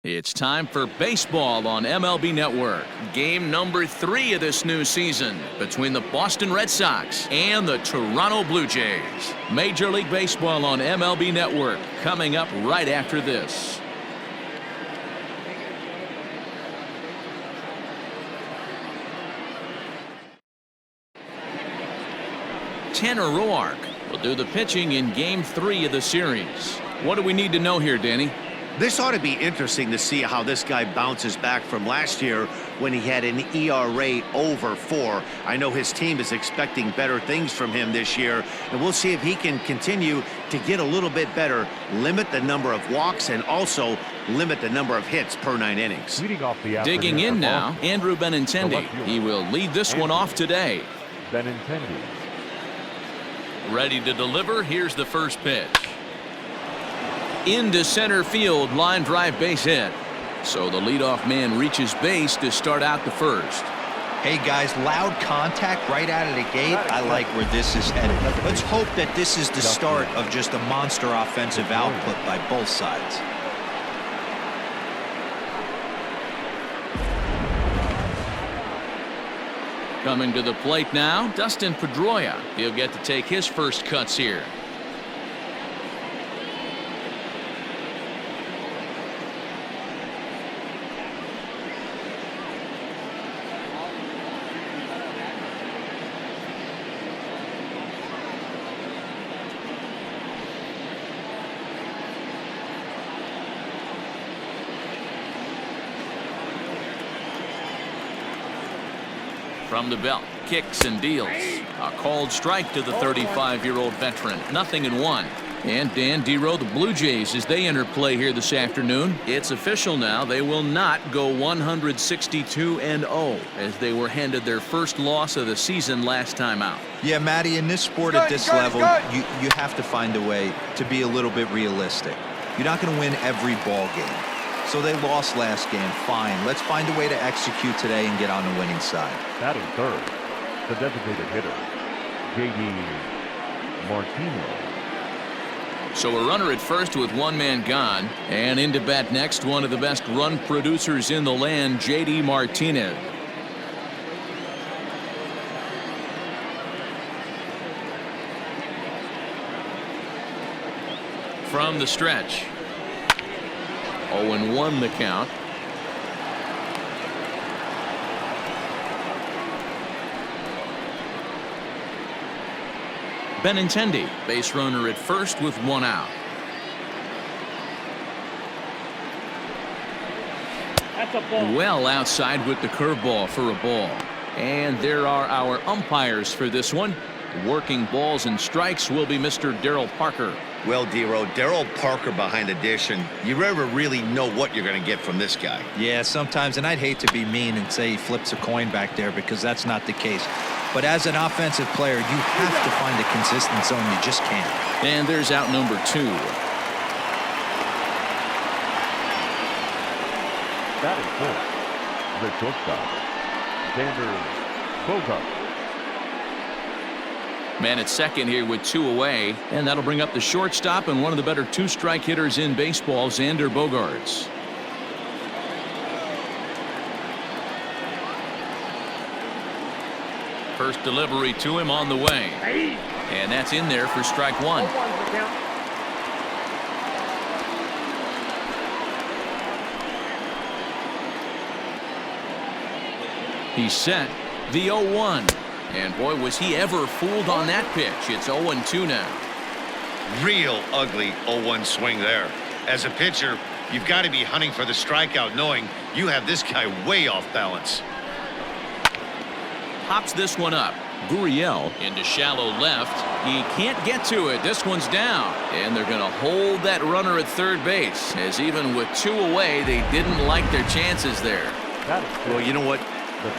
It's time for baseball on MLB Network. Game number 3 of this new season between the Boston Red Sox and the Toronto Blue Jays. Major League Baseball on MLB Network coming up right after this. Tanner Roark will do the pitching in Game 3 of the series. What do we need to know here, Danny? This ought to be interesting to see how this guy bounces back from last year when he had an ERA over 4. I know his team is expecting better things from him this year, and we'll see if he can continue to get a little bit better, limit the number of walks, and also limit the number of hits per 9 innings. Digging in now, Andrew Benintendi. He will lead this one off today. Benintendi. Ready to deliver. Here's the first pitch. Into center field, line drive base hit. So the leadoff man reaches base to start out the first. Hey guys, loud contact right out of the gate. I like where this is headed. Let's hope that this is the start of just a monster offensive output by both sides. Coming to the plate now, Dustin Pedroia. He'll get to take his first cuts here. From the belt, kicks and deals. A called strike to the 35-year-old veteran. 0-1. And Dan Dero, the Blue Jays, as they enter play here this afternoon. It's official now. They will not go 162-0 as they were handed their first loss of the season last time out. Yeah, Matty, in this sport at this level, you have to find a way to be a little bit realistic. You're not going to win every ball game. So they lost last game. Fine. Let's find a way to execute today and get on the winning side. Batting third, the designated hitter, J.D. Martinez. So a runner at first with one man gone. And into bat next, one of the best run producers in the land, J.D. Martinez. From the stretch. 0-1 the count. Benintendi, base runner at first with 1 out. That's a ball. Well outside with the curveball for a ball. And there are our umpires for this one. Working balls and strikes will be Mr. Darryl Parker. Well, Dero, Darryl Parker behind the dish, and you never really know what you're going to get from this guy. Yeah, sometimes, and I'd hate to be mean and say he flips a coin back there because that's not the case. But as an offensive player, you have to find a consistent zone. You just can't. And there's out number 2. Batting fourth, the shortstop, Xander Bogart. Man at second here with 2 away, and that'll bring up the shortstop and one of the better 2-strike hitters in baseball, Xander Bogaerts. First delivery to him on the way, and that's in there for strike 1. He's set. The 0-1. And boy, was he ever fooled on that pitch. It's 0-2 now. Real ugly 0-1 swing there. As a pitcher, you've got to be hunting for the strikeout, knowing you have this guy way off balance. Pops this one up. Gurriel into shallow left. He can't get to it. This one's down. And they're going to hold that runner at third base, as even with 2 away, they didn't like their chances there. Well, you know what?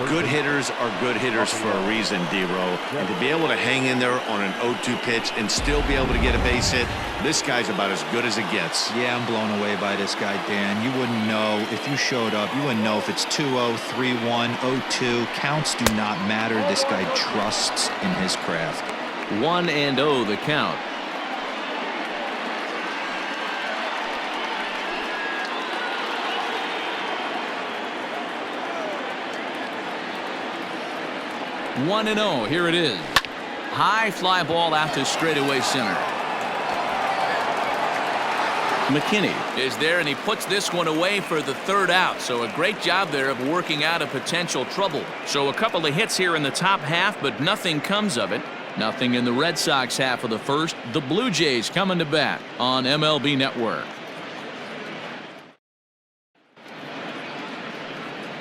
Good hitters are good hitters for a reason, Dero. And to be able to hang in there on an 0-2 pitch and still be able to get a base hit, this guy's about as good as it gets. Yeah, I'm blown away by this guy, Dan. You wouldn't know if you showed up. You wouldn't know if it's 2-0, 3-1, 0-2. Counts do not matter. This guy trusts in his craft. 1-0 the count. 1-0. Here it is. High fly ball out to straightaway center. McKinney is there, and he puts this one away for the third out. So a great job there of working out a potential trouble. So a couple of hits here in the top half, but nothing comes of it. Nothing in the Red Sox half of the first. The Blue Jays coming to bat on MLB Network.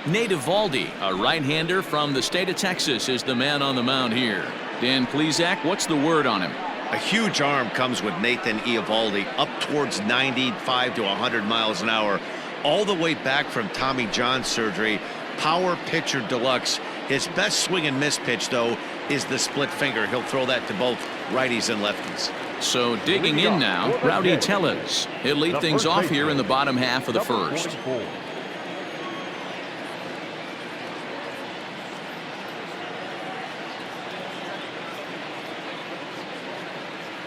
Nate Eovaldi, a right-hander from the state of Texas, is the man on the mound here. Dan Plesac, what's the word on him? A huge arm comes with Nathan Eovaldi, up towards 95 to 100 miles an hour, all the way back from Tommy John surgery. Power pitcher deluxe. His best swing and miss pitch, though, is the split finger. He'll throw that to both righties and lefties. So digging in now, Rowdy Tellez. He'll lead things off here in the bottom half of the first.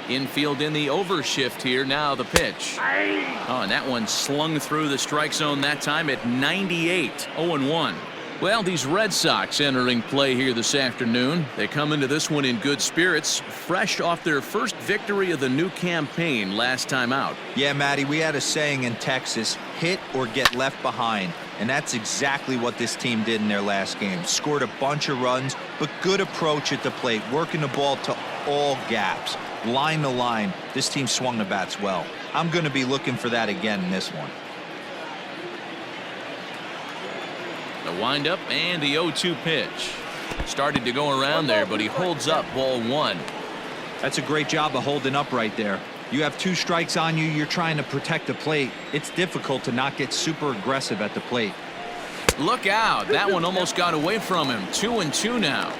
Infield in the overshift here. Now the pitch. Oh, and that one slung through the strike zone that time at 98. 0-1. Well, these Red Sox entering play here this afternoon. They come into this one in good spirits, fresh off their first victory of the new campaign last time out. Yeah, Matty, we had a saying in Texas, hit or get left behind. And that's exactly what this team did in their last game. Scored a bunch of runs, but good approach at the plate, working the ball to all gaps. Line to line, this team swung the bats well. I'm going to be looking for that again in this one. The windup and the 0-2 pitch. Started to go around there, but he holds up ball one. That's a great job of holding up right there. You have 2 strikes on you. You're trying to protect the plate. It's difficult to not get super aggressive at the plate. Look out. That one almost got away from him. 2-2 now.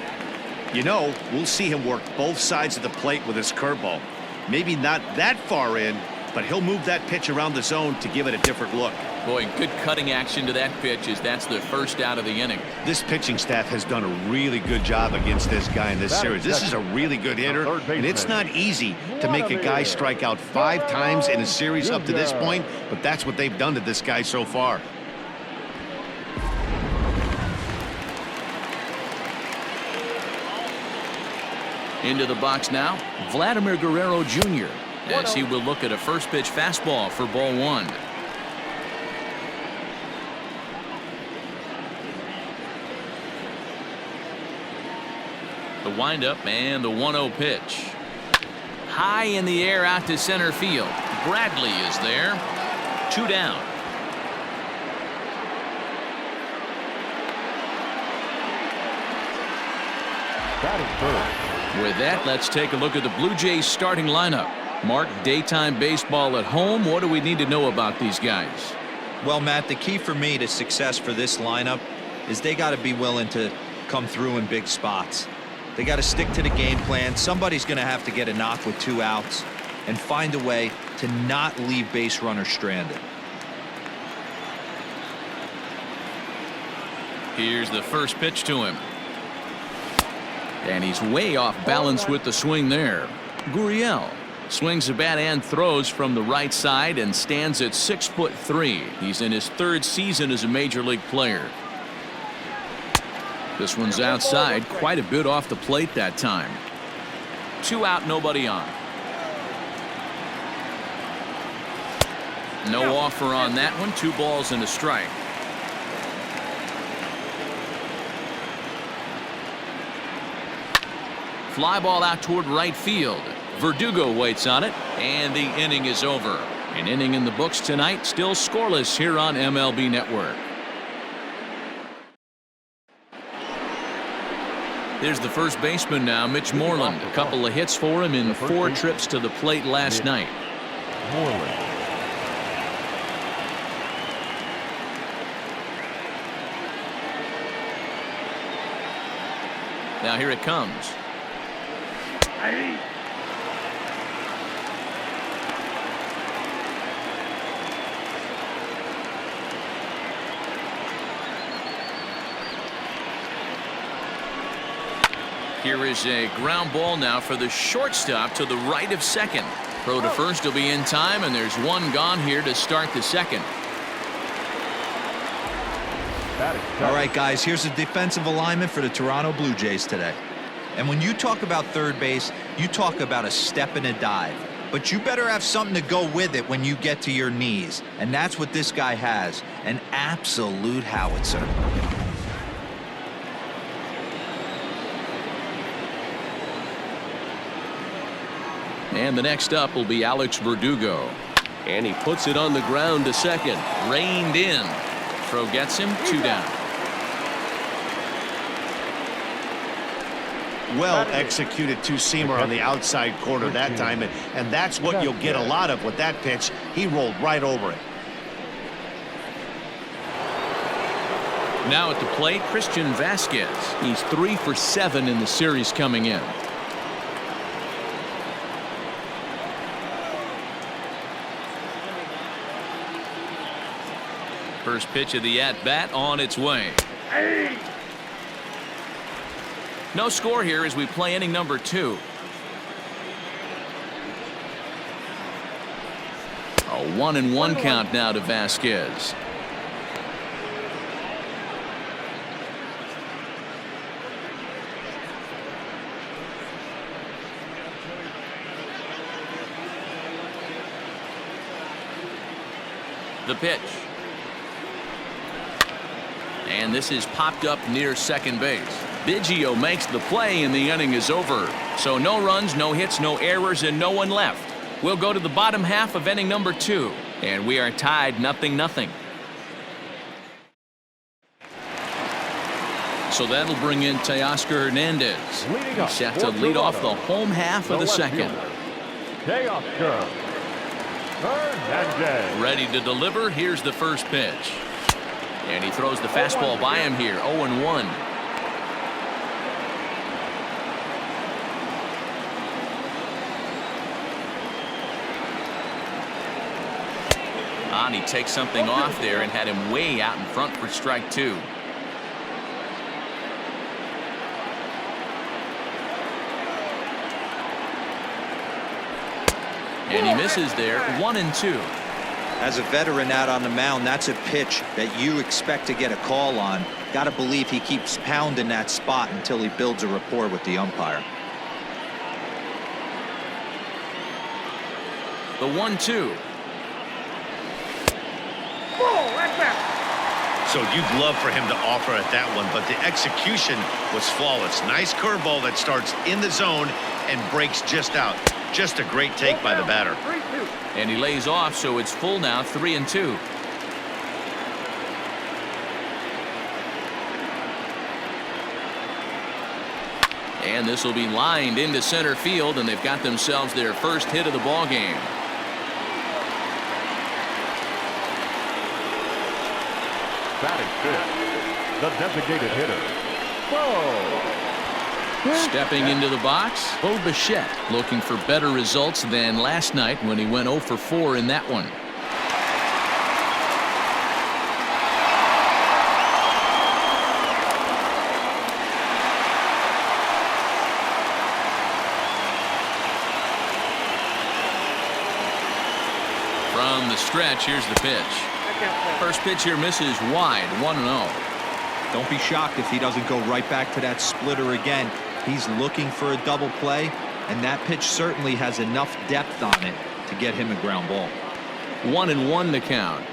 You know, we'll see him work both sides of the plate with his curveball. Maybe not that far in, but he'll move that pitch around the zone to give it a different look. Boy, good cutting action to that pitch as that's the first out of the inning. This pitching staff has done a really good job against this guy in this series. This is a really good hitter, and it's not easy to make a guy strike out 5 times in a series up to this point, but that's what they've done to this guy so far. Into the box now, Vladimir Guerrero Jr. as he will look at a first pitch fastball for ball one. The windup and the 1-0 pitch. High in the air out to center field. Bradley is there. 2 down. Batting first. With that, let's take a look at the Blue Jays starting lineup. Mark, daytime baseball at home. What do we need to know about these guys? Well, Matt, the key for me to success for this lineup is they got to be willing to come through in big spots. They got to stick to the game plan. Somebody's going to have to get a knock with 2 outs and find a way to not leave base runners stranded. Here's the first pitch to him. And he's way off balance with the swing there. Gurriel swings the bat and throws from the right side and stands at 6'3". He's in his 3rd season as a major league player. This one's outside, quite a bit off the plate that time. 2 out, nobody on. No offer on that one. 2 balls and a strike. Fly ball out toward right field. Verdugo waits on it, and the inning is over. An inning in the books tonight, still scoreless here on MLB Network. There's the first baseman now, Mitch Moreland. A couple of hits for him in 4 trips to the plate last night. Moreland. Now here it comes. Here is a ground ball now for the shortstop to the right of second. Throw to first will be in time, and there's 1 gone here to start the second. All right, guys, here's the defensive alignment for the Toronto Blue Jays today. And when you talk about third base, you talk about a step and a dive. But you better have something to go with it when you get to your knees. And that's what this guy has, an absolute howitzer. And the next up will be Alex Verdugo. And he puts it on the ground to second. Reined in. Throw gets him, 2 down. Well executed two-seamer on the outside corner that time, and that's what you'll get a lot of with that pitch. He rolled right over it. Now at the plate, Christian Vasquez. He's 3 for 7 in the series coming in. First pitch of the at-bat on its way. No score here as we play inning number 2. A 1-1 count now to Vasquez. The pitch. And this is popped up near second base. Biggio makes the play and the inning is over. So no runs, no hits, no errors, and no one left. We'll go to the bottom half of inning number 2. And we are tied 0-0. So that'll bring in Teoscar Hernandez. He's set to lead off the home half of the second. Teoscar Hernandez. Ready to deliver. Here's the first pitch. And he throws the fastball by him here. 0-1. And he takes something off there and had him way out in front for strike 2. And he misses there. 1-2. As a veteran out on the mound, that's a pitch that you expect to get a call on. Got to believe he keeps pounding that spot until he builds a rapport with the umpire. The 1-2. So you'd love for him to offer at that one, but the execution was flawless. Nice curveball that starts in the zone and breaks just out. Just a great take by the batter. And he lays off, so it's full now, 3-2. And this will be lined into center field, and they've got themselves their first hit of the ball game. Batting fifth, the designated hitter, Bo. Stepping into the box, Bo Bichette, looking for better results than last night when he went 0 for 4 in that one. From the stretch, here's the pitch. First pitch here misses wide, 1-0. Don't be shocked if he doesn't go right back to that splitter again. He's looking for a double play, and that pitch certainly has enough depth on it to get him a ground ball. 1-1 to count.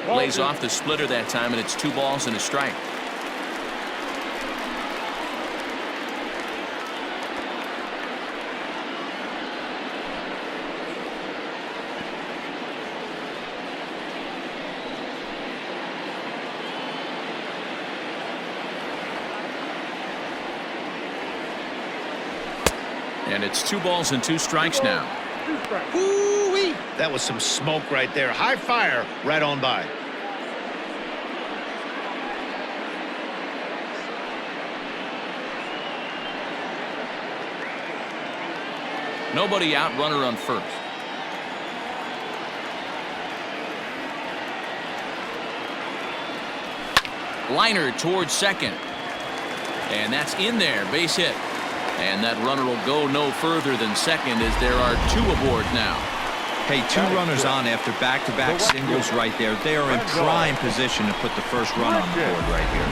Lays off the splitter that time, and it's 2 balls and a strike. And it's 2 balls and 2 strikes now. Ooh-wee. That was some smoke right there. High fire right on by. Nobody out, runner on first. Liner towards second. And that's in there, base hit. And that runner will go no further than second as there are 2 aboard now. Hey, 2 runners on after back-to-back singles right there. They are in prime position to put the first run on the board right here.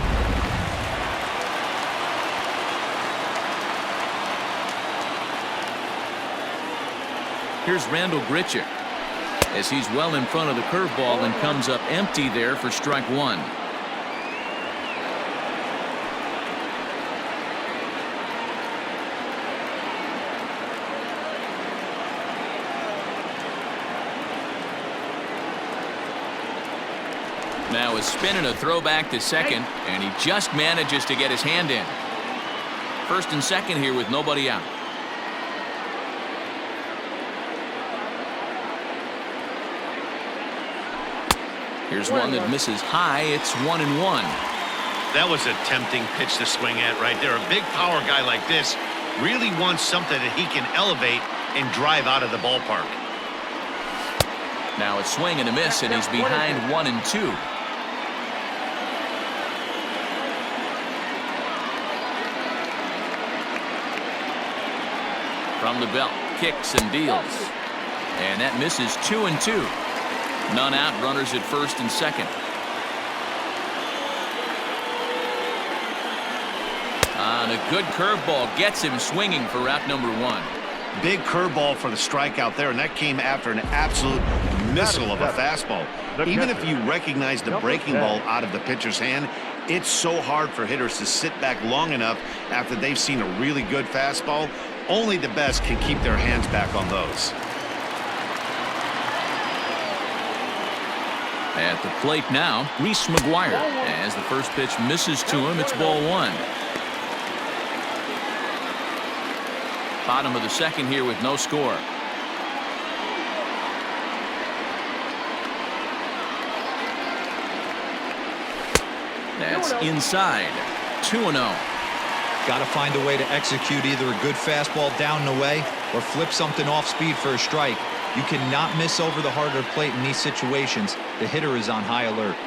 Here's Randall Grichuk as he's well in front of the curveball and comes up empty there for strike 1. Now a spin and a throwback to second, and he just manages to get his hand in. First and second here with nobody out. Here's one that misses high. It's 1-1. That was a tempting pitch to swing at right there. A big power guy like this really wants something that he can elevate and drive out of the ballpark. Now a swing and a miss, and he's behind 1-2. From the belt, kicks and deals. And that misses 2-2. None out, runners at first and second. And a good curveball gets him swinging for out number 1. Big curveball for the strikeout there, and that came after an absolute missile of a fastball. Even if you recognize the breaking ball out of the pitcher's hand, it's so hard for hitters to sit back long enough after they've seen a really good fastball. Only the best can keep their hands back on those. At the plate now, Reese McGuire. As the first pitch misses to him, it's ball 1. Bottom of the second here with no score. That's inside. 2-0. Got to find a way to execute either a good fastball down and away or flip something off speed for a strike. You cannot miss over the harder plate in these situations. The hitter is on high alert.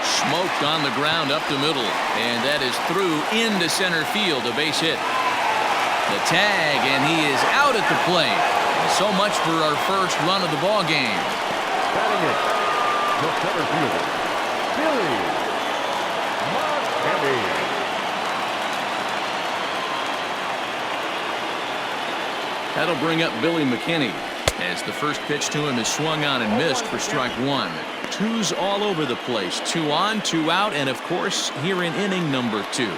Smoked on the ground up the middle, and that is through into center field, a base hit. The tag, and he is out at the plate. So much for our first run of the ball game. Batting it, the center fielder, Billy McKinney. That'll bring up Billy McKinney as the first pitch to him is swung on and missed for strike 1. 2's all over the place. 2 on, 2 out, and of course here in inning number 2.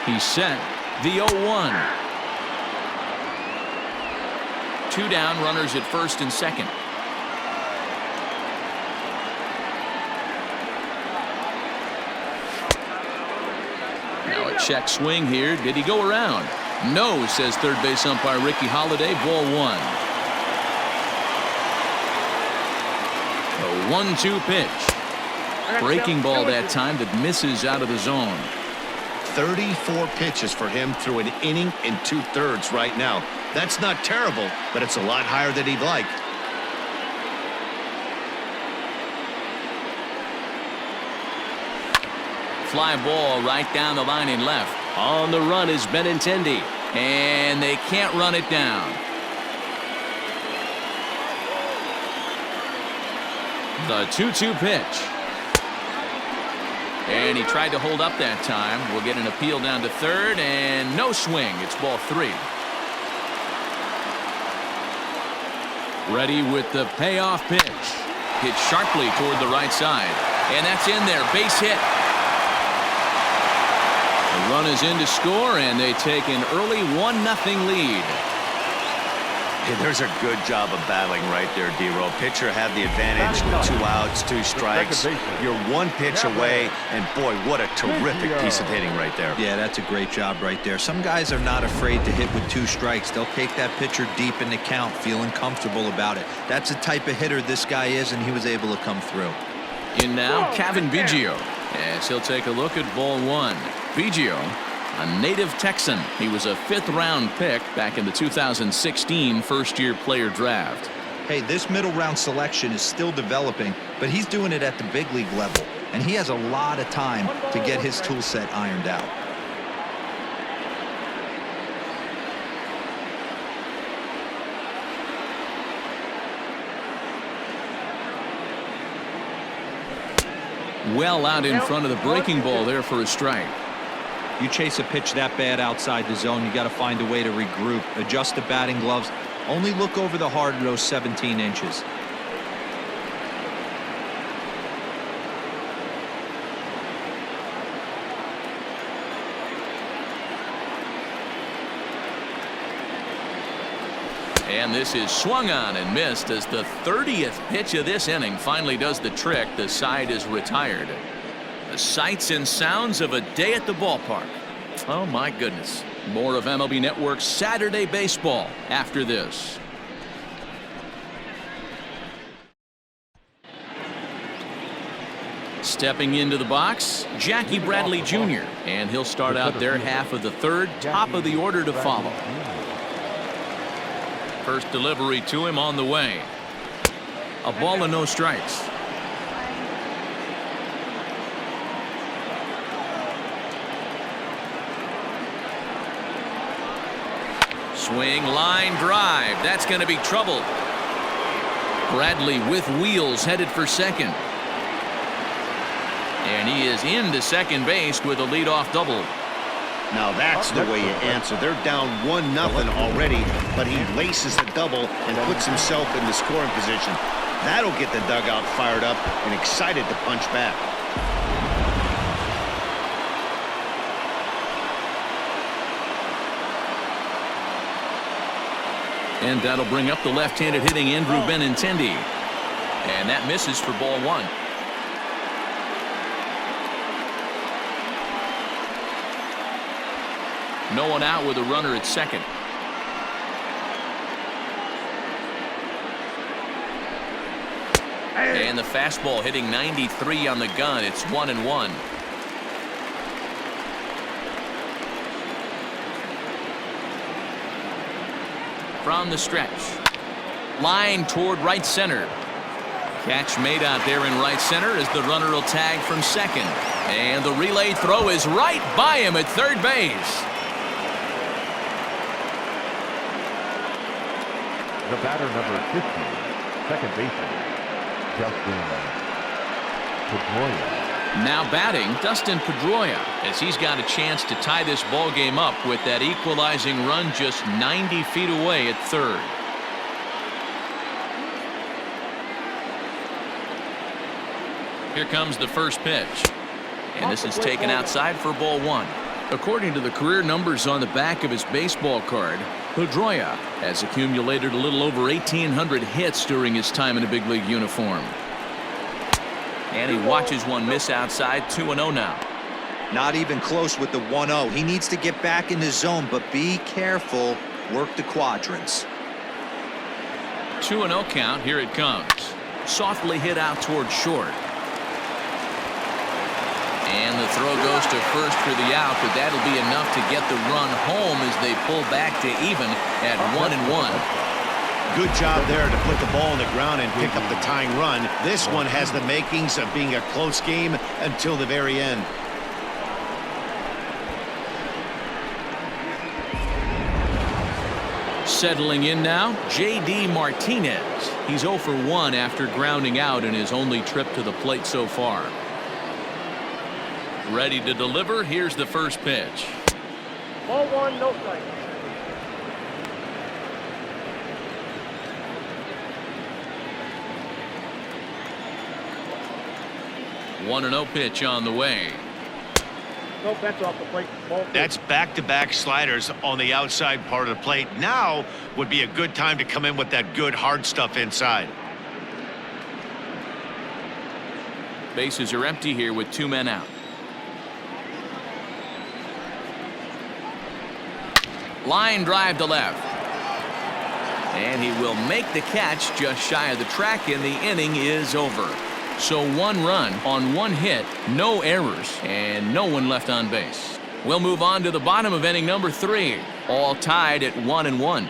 He's set. The 0-1. 2 down, runners at first and second. Now a check swing here. Did he go around? No, says third base umpire Ricky Holiday. Ball 1. A 1-2 pitch. Breaking ball that time that misses out of the zone. 34 pitches for him through an inning and 2/3 right now. That's not terrible, but it's a lot higher than he'd like. Fly ball right down the line in left. On the run is Benintendi, and they can't run it down. The 2-2 pitch. And he tried to hold up that time. We'll get an appeal down to third, and no swing. It's ball 3. Ready with the payoff pitch. Hit sharply toward the right side. And that's in there. Base hit. The run is in to score, and they take an early 1-0 lead. Hey, there's a good job of battling right there, D-Row. Pitcher had the advantage with 2 outs, 2 strikes. You're 1 pitch away, and boy, what a terrific piece of hitting right there. Yeah, that's a great job right there. Some guys are not afraid to hit with 2 strikes. They'll take that pitcher deep in the count, feeling comfortable about it. That's the type of hitter this guy is, and he was able to come through. In now, Kevin Biggio, as he'll take a look at ball 1. Biggio, a native Texan. He was a 5th-round pick back in the 2016 first-year player draft. Hey, this middle round selection is still developing, but he's doing it at the big league level, and he has a lot of time to get his tool set ironed out. Well out in front of the breaking ball there for a strike. You chase a pitch that bad outside the zone, you got to find a way to regroup, adjust the batting gloves. Only look over the heart of those 17 inches. And this is swung on and missed as the 30th pitch of this inning finally does the trick. The side is retired. The sights and sounds of a day at the ballpark. Oh my goodness. More of MLB Network's Saturday Baseball after this. Stepping into the box, Jackie Bradley Jr. And he'll start out their half of the third, top of the order to follow. First delivery to him on the way. A ball and no strikes. Swing, line drive. That's going to be trouble. Bradley with wheels headed for second. And he is into second base with a leadoff double. Now that's the way you answer. They're down 1-0 already, but he laces the double and puts himself in the scoring position. That'll get the dugout fired up and excited to punch back. And that'll bring up the left-handed hitting Andrew Benintendi. And that misses for ball one. No one out with a runner at second. And the fastball hitting 93 on the gun. It's 1-1. From the stretch. Line toward right center. Catch made out there in right center as the runner will tag from second. And the relay throw is right by him at third base. The batter, number 50, second baseman, Dustin Pedroia. Now batting, Dustin Pedroia, as he's got a chance to tie this ball game up with that equalizing run just 90 feet away at third. Here comes the first pitch. And this is taken outside for ball one. According to the career numbers on the back of his baseball card, Pedroia has accumulated a little over 1,800 hits during his time in a big league uniform. And he watches one miss outside. 2-0 now. Not even close with the 1-0. He needs to get back in the zone, but be careful. Work the quadrants. 2-0 count. Here it comes. Softly hit out toward short. And the throw goes to first for the out, but that'll be enough to get the run home as they pull back to even at 1-1. Good job there to put the ball on the ground and pick up the tying run. This one has the makings of being a close game until the very end. Settling in now, J.D. Martinez. He's 0 for 1 after grounding out in his only trip to the plate so far. Ready to deliver. Here's the first pitch. Ball one, no strike. One 1-0 pitch on the way. No, that's off the plate. Ball That's back-to-back sliders on the outside part of the plate. Now would be a good time to come in with that good hard stuff inside. Bases are empty here with 2 men out. Line drive to left. And he will make the catch just shy of the track, and the inning is over. So 1 run on 1 hit, no errors, and no one left on base. We'll move on to the bottom of inning number 3, all tied at 1-1.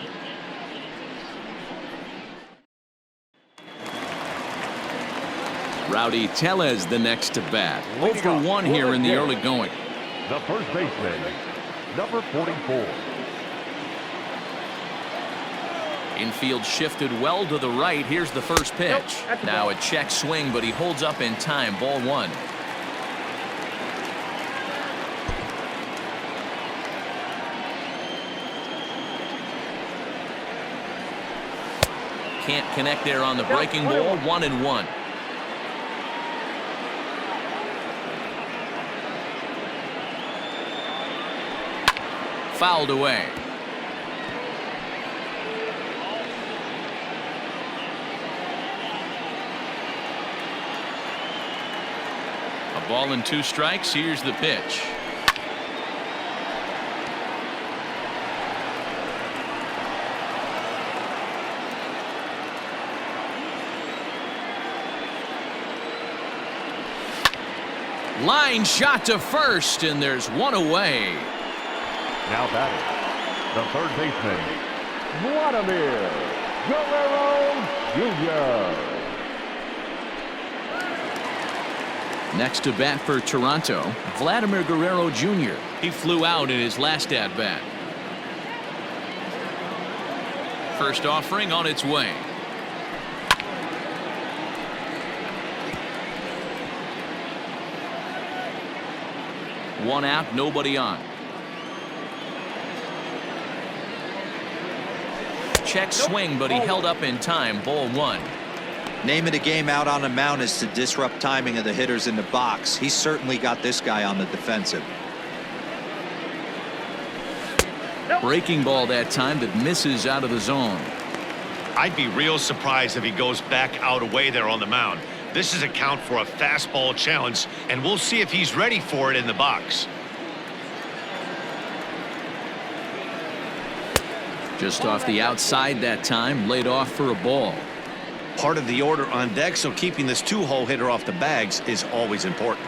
Rowdy Tellez the next to bat. Leading 0 off for 1 for here the in the day, early going. the first baseman, number 44. Infield shifted well to the right. Here's the first pitch. Now a check swing, but he holds up in time. Ball 1. Can't connect there on the breaking ball. 1-1. Fouled away. A ball and 2 strikes. Here's the pitch. Line shot to first, and there's 1 away. Now batting, the third baseman, Vladimir Guerrero Jr. Next to bat for Toronto, Vladimir Guerrero Jr. He flew out in his last at-bat. First offering on its way. One out, nobody on. Check swing, but he held up in time. Ball 1. Name of the game out on the mound is to disrupt timing of the hitters in the box. He's certainly got this guy on the defensive. Breaking ball that time that misses out of the zone. I'd be real surprised if he goes back out away there on the mound. This is a count for a fastball challenge, and we'll see if he's ready for it in the box. Just off the outside that time, laid off for a ball. Part of the order on deck, so keeping this 2-hole hitter off the bags is always important.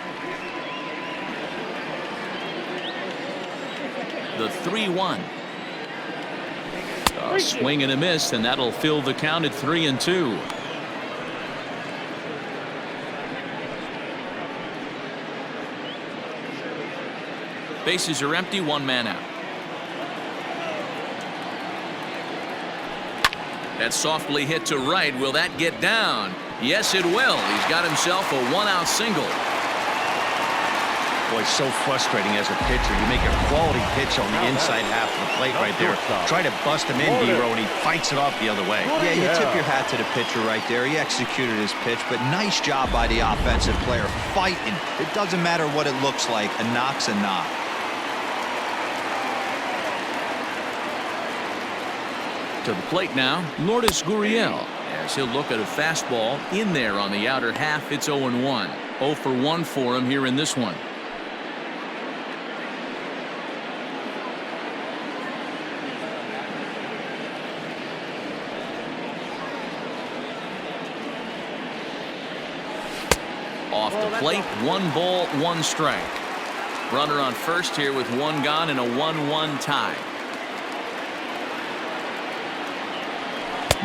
The 3-1. A swing and a miss, and that'll fill the count at 3-2. Bases are empty, 1 man out. That's softly hit to right. Will that get down? Yes, it will. He's got himself a 1-out single. Boy, so frustrating as a pitcher. You make a quality pitch on the inside half of the plate right there. Try to bust him in, D-Row, and he fights it off the other way. Yeah, you tip your hat to the pitcher right there. He executed his pitch, but nice job by the offensive player fighting. It doesn't matter what it looks like. A knock's a knock. To the plate now, Lourdes Gurriel, as he'll look at a fastball in there on the outer half. It's 0-1. 0 for 1 for him here in this one. Off the plate, 1 ball, 1 strike. Runner on first here with 1 gone and a 1-1 tie.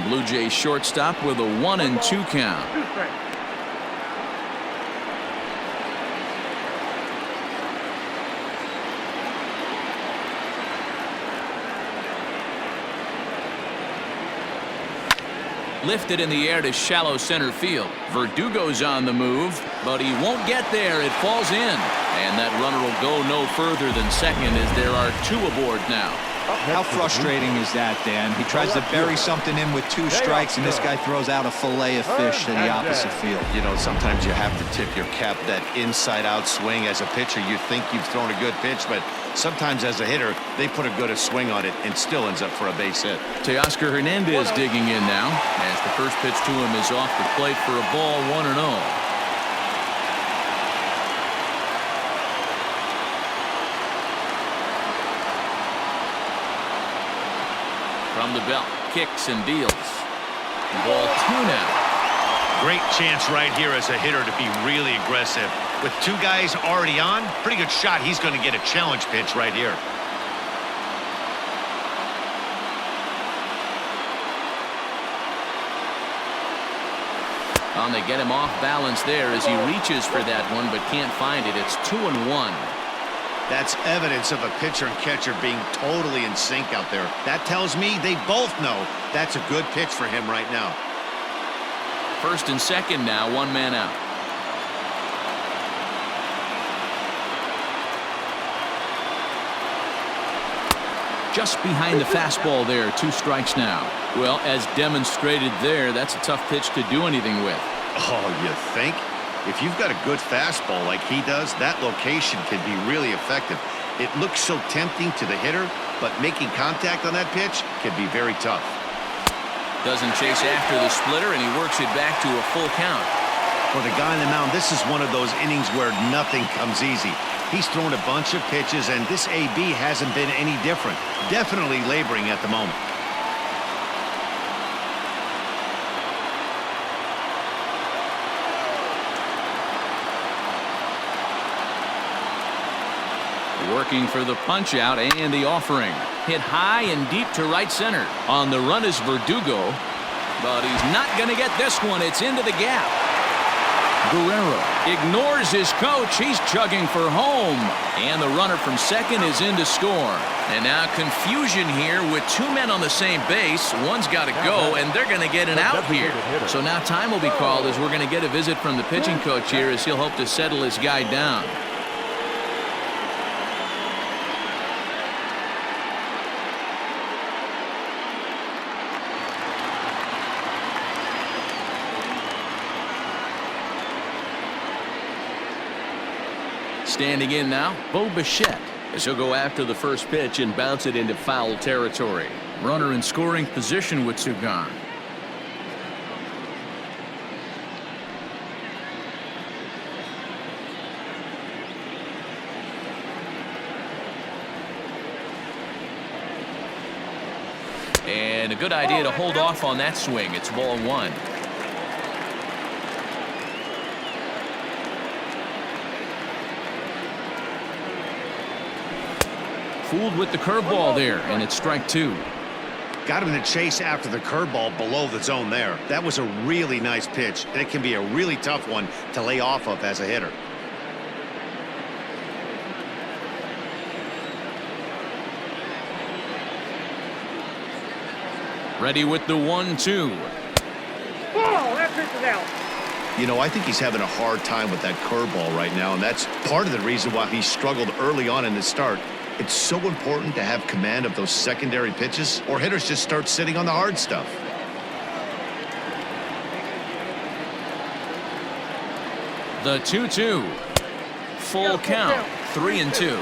Blue Jays shortstop with a 1-2 count. Lifted in the air to shallow center field. Verdugo's on the move, but he won't get there. It falls in, and that runner will go no further than second as there are 2 aboard now. How frustrating is that, Dan? He tries to bury something in with 2 strikes, and this guy throws out a fillet of fish to the opposite field. You know, sometimes you have to tip your cap that inside-out swing. As a pitcher, you think you've thrown a good pitch, but sometimes as a hitter, they put a good swing on it and still ends up for a base hit. Teoscar Hernandez digging in now as the first pitch to him is off the plate for a ball. 1-0. From the belt, kicks and deals. Ball 2 now. Great chance right here as a hitter to be really aggressive. With 2 guys already on, pretty good shot. He's going to get a challenge pitch right here. Well, and they get him off balance there as he reaches for that one but can't find it. It's 2-1. That's evidence of a pitcher and catcher being totally in sync out there. That tells me they both know that's a good pitch for him right now. First and second now, one man out. Just behind the fastball there, 2 strikes now. Well, as demonstrated there, that's a tough pitch to do anything with. Oh, you think? If you've got a good fastball like he does, that location can be really effective. It looks so tempting to the hitter, but making contact on that pitch can be very tough. Doesn't chase after the splitter, and he works it back to a full count. For the guy on the mound, this is one of those innings where nothing comes easy. He's thrown a bunch of pitches, and this AB hasn't been any different. Definitely laboring at the moment. Working for the punch out and the offering. Hit high and deep to right center. On the run is Verdugo, but he's not going to get this one. It's into the gap. Guerrero ignores his coach. He's chugging for home. And the runner from second is in to score. And now confusion here with 2 men on the same base. One's got to go, and they're going to get an out here. So now time will be called as we're going to get a visit from the pitching coach here as he'll hope to settle his guy down. Standing in now, Bo Bichette, as he'll go after the first pitch and bounce it into foul territory. Runner in scoring position with 2 gone. And a good idea to hold off on that swing. It's ball 1. Fooled with the curveball there, and it's strike 2. Got him to chase after the curveball below the zone there. That was a really nice pitch, and it can be a really tough one to lay off of as a hitter. Ready with the 1-2. Oh, that pitch is out. You know, I think he's having a hard time with that curveball right now, and that's part of the reason why he struggled early on in the start. It's so important to have command of those secondary pitches, or hitters just start sitting on the hard stuff. The 2-2. Full count, 3-2.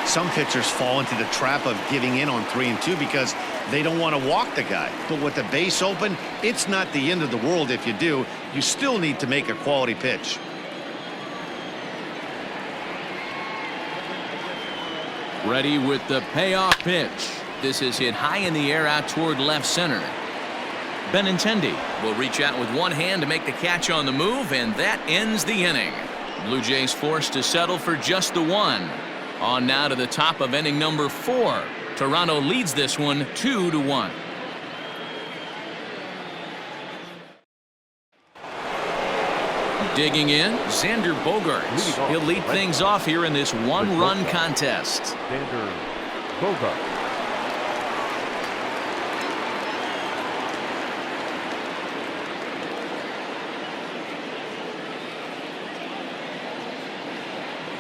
Some pitchers fall into the trap of giving in on 3-2 because they don't want to walk the guy. But with the base open, it's not the end of the world if you do. You still need to make a quality pitch. Ready with the payoff pitch. This is hit high in the air out toward left center. Benintendi will reach out with one hand to make the catch on the move, and that ends the inning. Blue Jays forced to settle for just the 1. On now to the top of inning number 4. Toronto leads this one 2-1. Digging in, Xander Bogaerts. He'll lead things off here in this 1-run contest. Xander Bogaerts.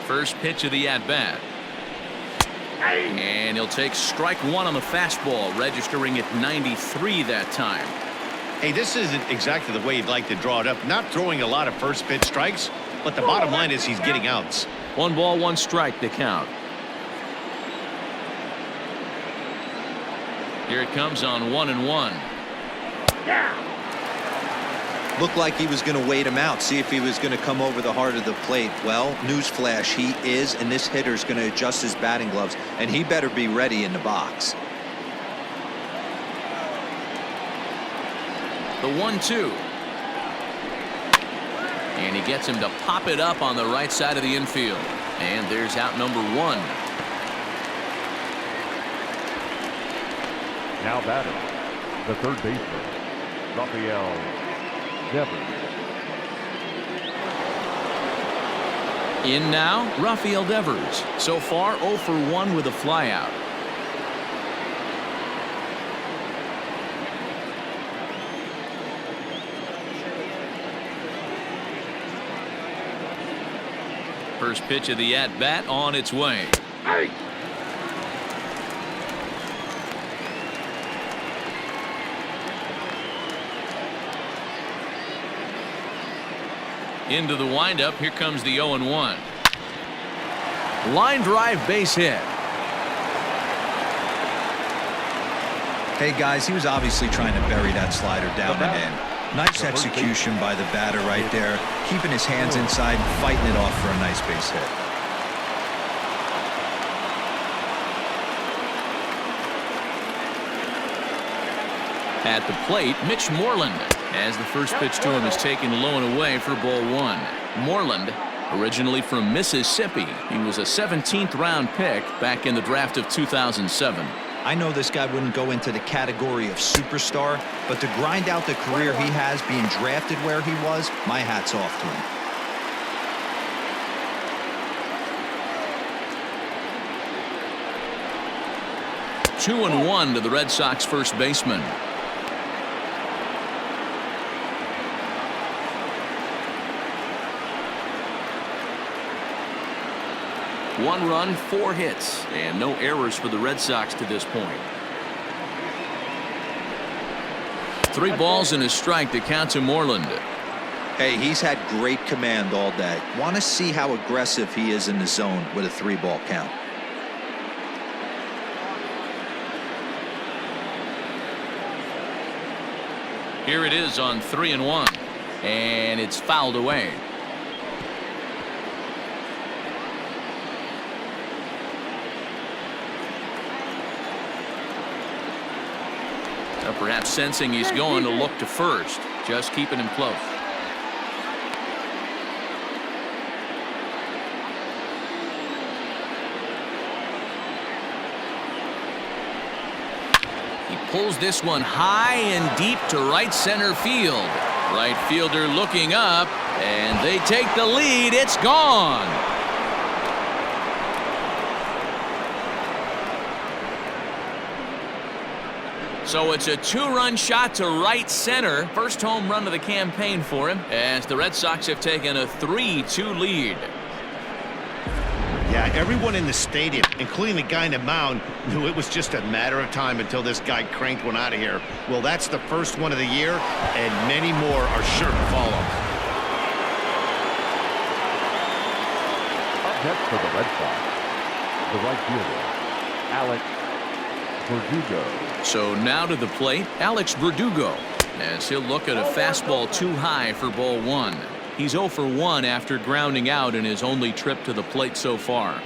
First pitch of the at-bat. And he'll take strike 1 on the fastball, registering at 93 that time. Hey, this isn't exactly the way you'd like to draw it up. Not throwing a lot of first pitch strikes, but the bottom line is he's getting outs. 1 ball, 1 strike to count. Here it comes on 1-1. Looked like he was going to wait him out, see if he was going to come over the heart of the plate. Well, newsflash, he is, and this hitter's going to adjust his batting gloves, and he better be ready in the box. The 1-2. And he gets him to pop it up on the right side of the infield. And there's out number 1. Now batting, the third baseman, Rafael Devers. In now, Rafael Devers. So far, 0 for 1 with a flyout. First pitch of the at-bat on its way. Hey! Into the windup. Here comes the 0-1. Line drive, base hit. Hey guys, he was obviously trying to bury that slider down and in. Nice execution by the batter right there, keeping his hands inside and fighting it off for a nice base hit. At the plate, Mitch Moreland, as the first pitch to him is taken low and away for ball 1. Moreland, originally from Mississippi, he was a 17th round pick back in the draft of 2007. I know this guy wouldn't go into the category of superstar, but to grind out the career he has being drafted where he was, my hat's off to him. 2-1 to the Red Sox first baseman. One run, 4 hits, and no errors for the Red Sox to this point. 3 balls and a strike to count to Moreland. Hey, he's had great command all day. Want to see how aggressive he is in the zone with a 3-ball count. Here it is on 3-1, and it's fouled away. Perhaps sensing he's going to look to first, just keeping him close. He pulls this one high and deep to right center field. Right fielder looking up, and they take the lead. It's gone. So it's a 2-run shot to right center. First home run of the campaign for him, as the Red Sox have taken a 3-2 lead. Yeah, everyone in the stadium, including the guy in the mound, knew it was just a matter of time until this guy cranked one out of here. Well, that's the first one of the year, and many more are sure to follow. Up next for the Red Sox, the right fielder, Alex Verdugo. So now to the plate, Alex Verdugo, as he'll look at a fastball too high for ball 1. He's 0 for 1 after grounding out in his only trip to the plate so far.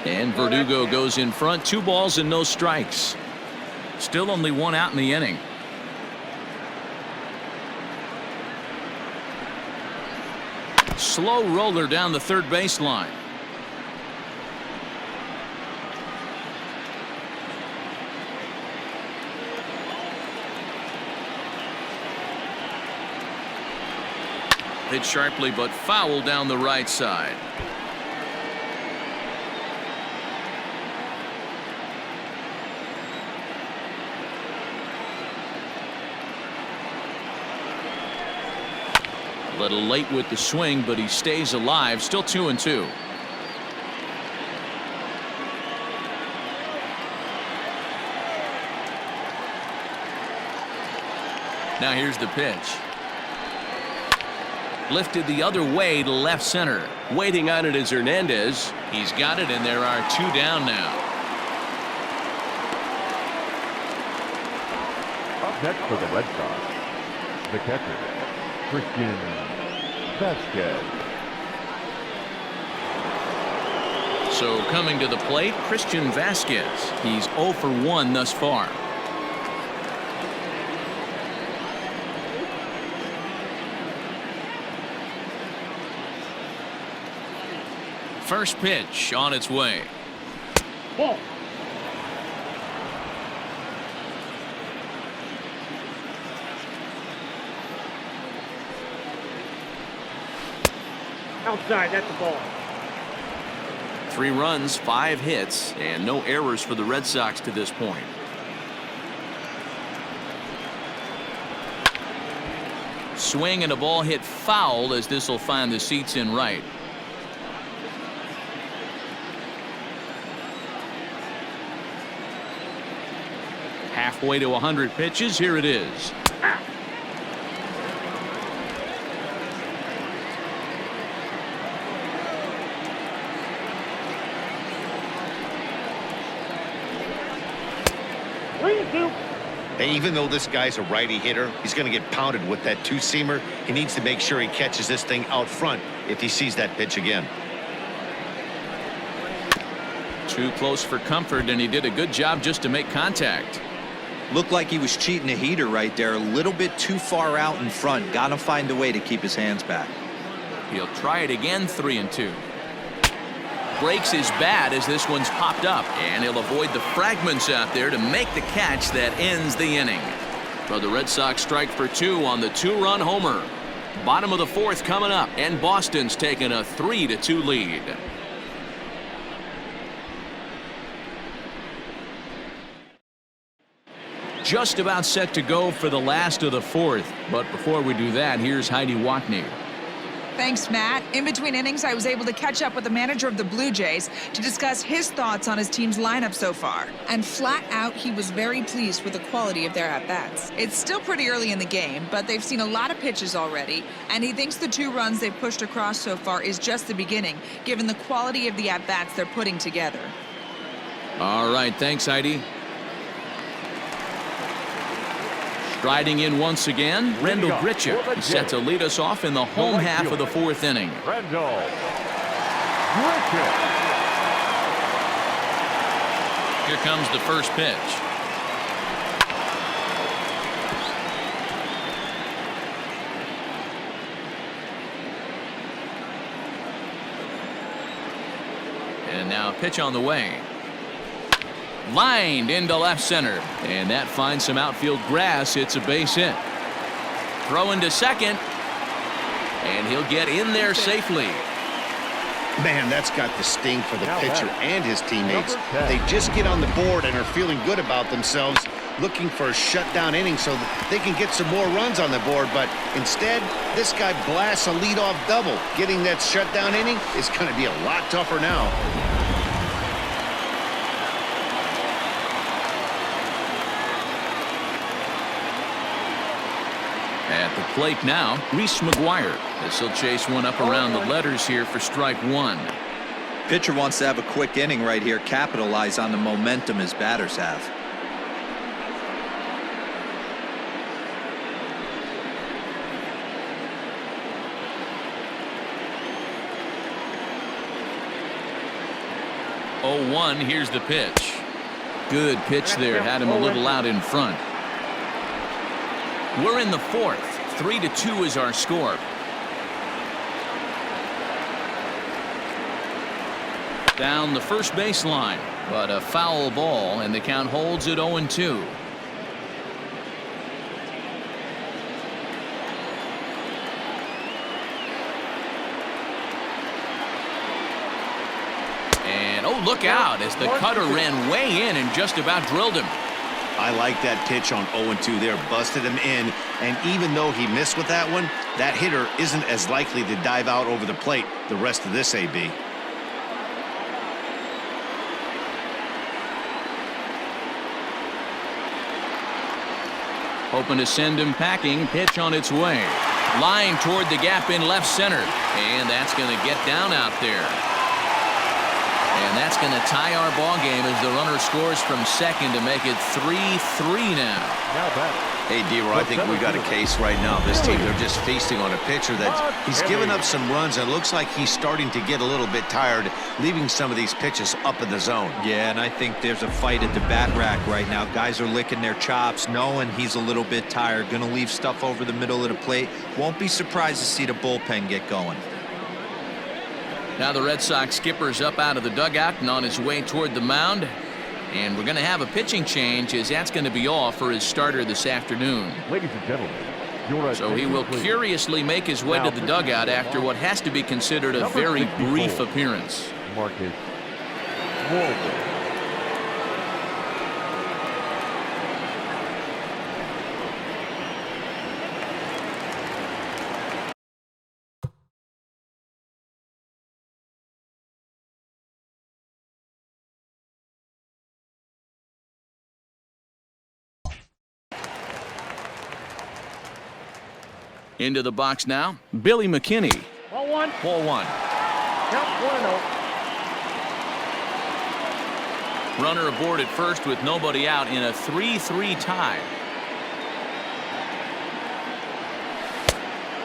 And Verdugo goes in front, 2 balls and no strikes. Still only 1 out in the inning. Slow roller down the third baseline. Hit sharply but foul down the right side. A little late with the swing, but he stays alive. Still 2-2. Now here's the pitch. Lifted the other way to left center. Waiting on it is Hernandez. He's got it, and there are 2 down now. Up next for the Red Sox, the catcher, Christian Vasquez. So coming to the plate, Christian Vasquez. He's 0 for 1 thus far. First pitch on its way. Ball. Outside, that's the ball. 3 runs, 5 hits, and no errors for the Red Sox to this point. Swing and a ball hit foul as this will find the seats in right. Halfway to 100 pitches. Here it is. And even though this guy's a righty hitter, he's going to get pounded with that two-seamer. He needs to make sure he catches this thing out front if he sees that pitch again. Too close for comfort, and he did a good job just to make contact. Looked like he was cheating a heater right there. A little bit too far out in front. Got to find a way to keep his hands back. He'll try it again. 3-2. Breaks his bat as this one's popped up, and he'll avoid the fragments out there to make the catch that ends the inning. So the Red Sox strike for 2 on the 2-run homer. Bottom of the 4th coming up, and Boston's taking a 3-2 lead. Just about set to go for the last of the 4th, but before we do that, here's Heidi Watney. Thanks, Matt. In between innings, I was able to catch up with the manager of the Blue Jays to discuss his thoughts on his team's lineup so far. And flat out, he was very pleased with the quality of their at-bats. It's still pretty early in the game, but they've seen a lot of pitches already, and he thinks the 2 runs they've pushed across so far is just the beginning, given the quality of the at-bats they're putting together. All right, thanks, Heidi. Striding in once again, Rendell Grichuk. He's set to lead us off in the home half of the 4th inning. Rendell Grichuk. Here comes the first pitch. And now a pitch on the way. Lined into left center, and that finds some outfield grass. It's a base hit. Throw into second, and he'll get in there safely. Man, that's got the sting for the pitcher and his teammates. They just get on the board and are feeling good about themselves, looking for a shutdown inning so that they can get some more runs on the board. But instead, this guy blasts a leadoff double. Getting that shutdown inning is going to be a lot tougher now. At the plate now, Reese McGuire. This will chase one up around the letters here for strike 1. Pitcher wants to have a quick inning right here, capitalize on the momentum his batters have. Oh, 1, here's the pitch. Good pitch there, had him a little out in front. We're in the 4th. 3-2 is our score. Down the first baseline, but a foul ball, and the count holds at 0-2. And oh, look out as the cutter ran way in and just about drilled him. I like that pitch on 0-2 there. Busted him in, and even though he missed with that one, that hitter isn't as likely to dive out over the plate the rest of this AB. Hoping to send him packing. Pitch on its way. Line toward the gap in left center, and that's going to get down out there. And that's going to tie our ball game as the runner scores from second to make it 3-3 now. Hey, D-Roy, I think we got a case right now. This team, they're just feasting on a pitcher that he's given up some runs, and it looks like he's starting to get a little bit tired, leaving some of these pitches up in the zone. Yeah, and I think there's a fight at the bat rack right now. Guys are licking their chops, knowing he's a little bit tired, going to leave stuff over the middle of the plate. Won't be surprised to see the bullpen get going. Now the Red Sox skipper's up out of the dugout and on his way toward the mound. And we're going to have a pitching change as that's going to be all for his starter this afternoon. Ladies and gentlemen, So he will curiously make his way to the dugout after what has to be considered a very brief appearance. Marcus Walden. Into the box now, Billy McKinney. Ball one. Ball one. Count 1-0. Runner aboard at first with nobody out in a 3-3 tie.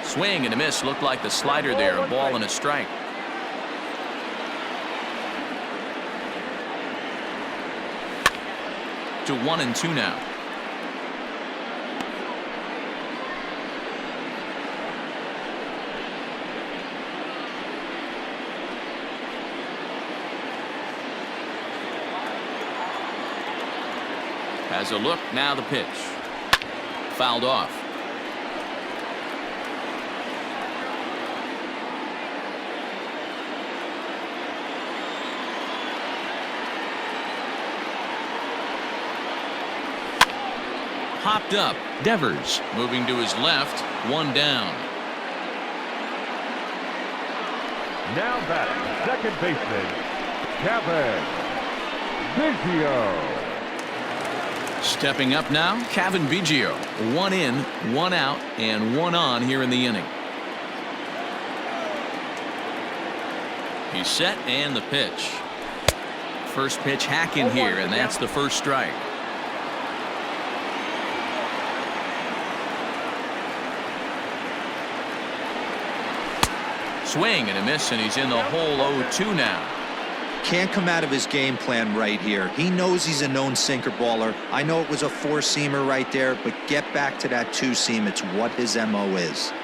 Swing and a miss. Looked like the slider there. A ball and a strike. To 1-2 now. Has a look, now the pitch. Fouled off. Popped up. Devers moving to his left, one down. Now batting, second baseman, Kevin Brasier. Stepping up now, Kevin Biggio. One in, one out, and one on here in the inning. He's set and the pitch. First pitch hacking here, and that's the first strike. Swing and a miss, and he's in the hole 0-2 now. Can't come out of his game plan right here. He knows he's a known sinker baller. I know it was a four-seamer right there, but get back to that two-seam. It's what his MO is.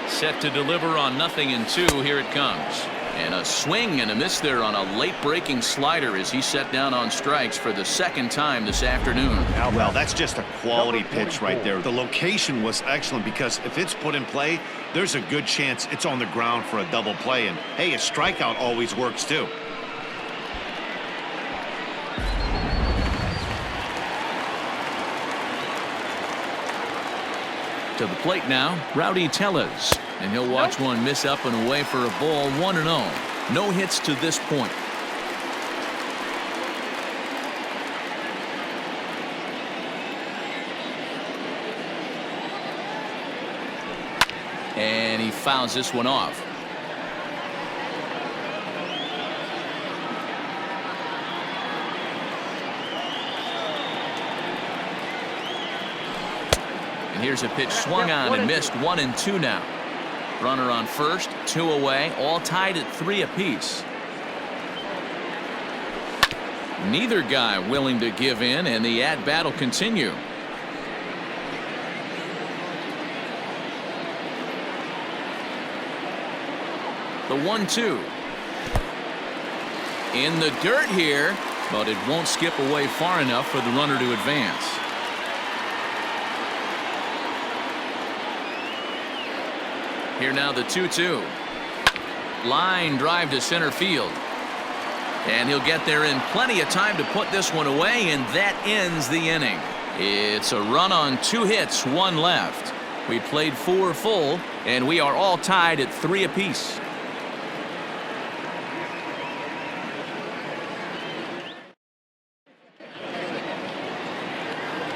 Set to deliver on 0-2. Here it comes. And a swing and a miss there on a late breaking slider as he set down on strikes for the second time this afternoon. Well, that's just a quality pitch right there. The location was excellent because if it's put in play, there's a good chance it's on the ground for a double play. And hey, a strikeout always works too. To the plate now, Rowdy Tellez. And he'll watch one miss up and away for a ball, 1-0. No hits to this point. And he fouls this one off. And here's a pitch swung on and missed, 1-2 now. Runner on first, 2 away, all tied at 3 apiece. Neither guy willing to give in, and the at-bat will continue. The 1-2. In the dirt here, but it won't skip away far enough for the runner to advance. Here now the 2-2. Line drive to center field. And he'll get there in plenty of time to put this one away, and that ends the inning. It's a run on 2 hits, 1 left. We played 4 full, and we are all tied at 3 apiece.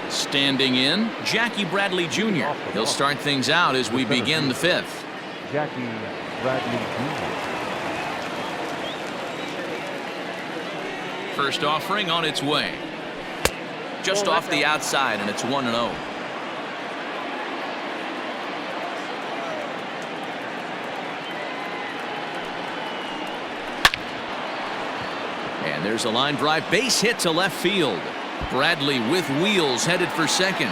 Standing in, Jackie Bradley Jr. He'll start things out as we begin the 5th. Jackie Bradley Jr. First offering on its way. Just off the outside, and it's 1-0. And there's a line drive, base hit to left field. Bradley with wheels headed for second.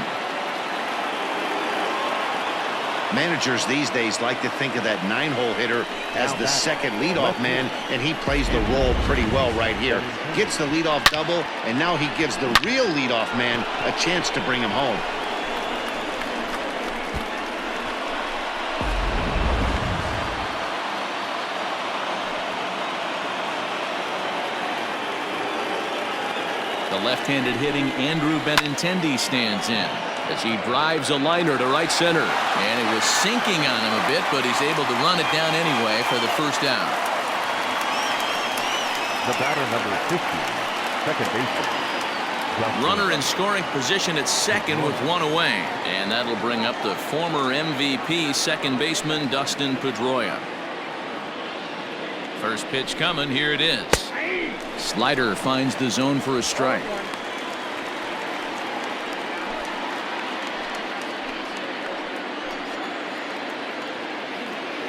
Managers these days like to think of that 9-hole hitter as the second leadoff man, and he plays the role pretty well right here. Gets the leadoff double, and now he gives the real leadoff man a chance to bring him home. The left-handed hitting Andrew Benintendi stands in as he drives a liner to right center. And it was sinking on him a bit, but he's able to run it down anyway for the first down. The batter, number 50, second baseman. Runner in scoring position at second with one away. And that'll bring up the former MVP second baseman Dustin Pedroia. First pitch coming. Here it is. Slider finds the zone for a strike.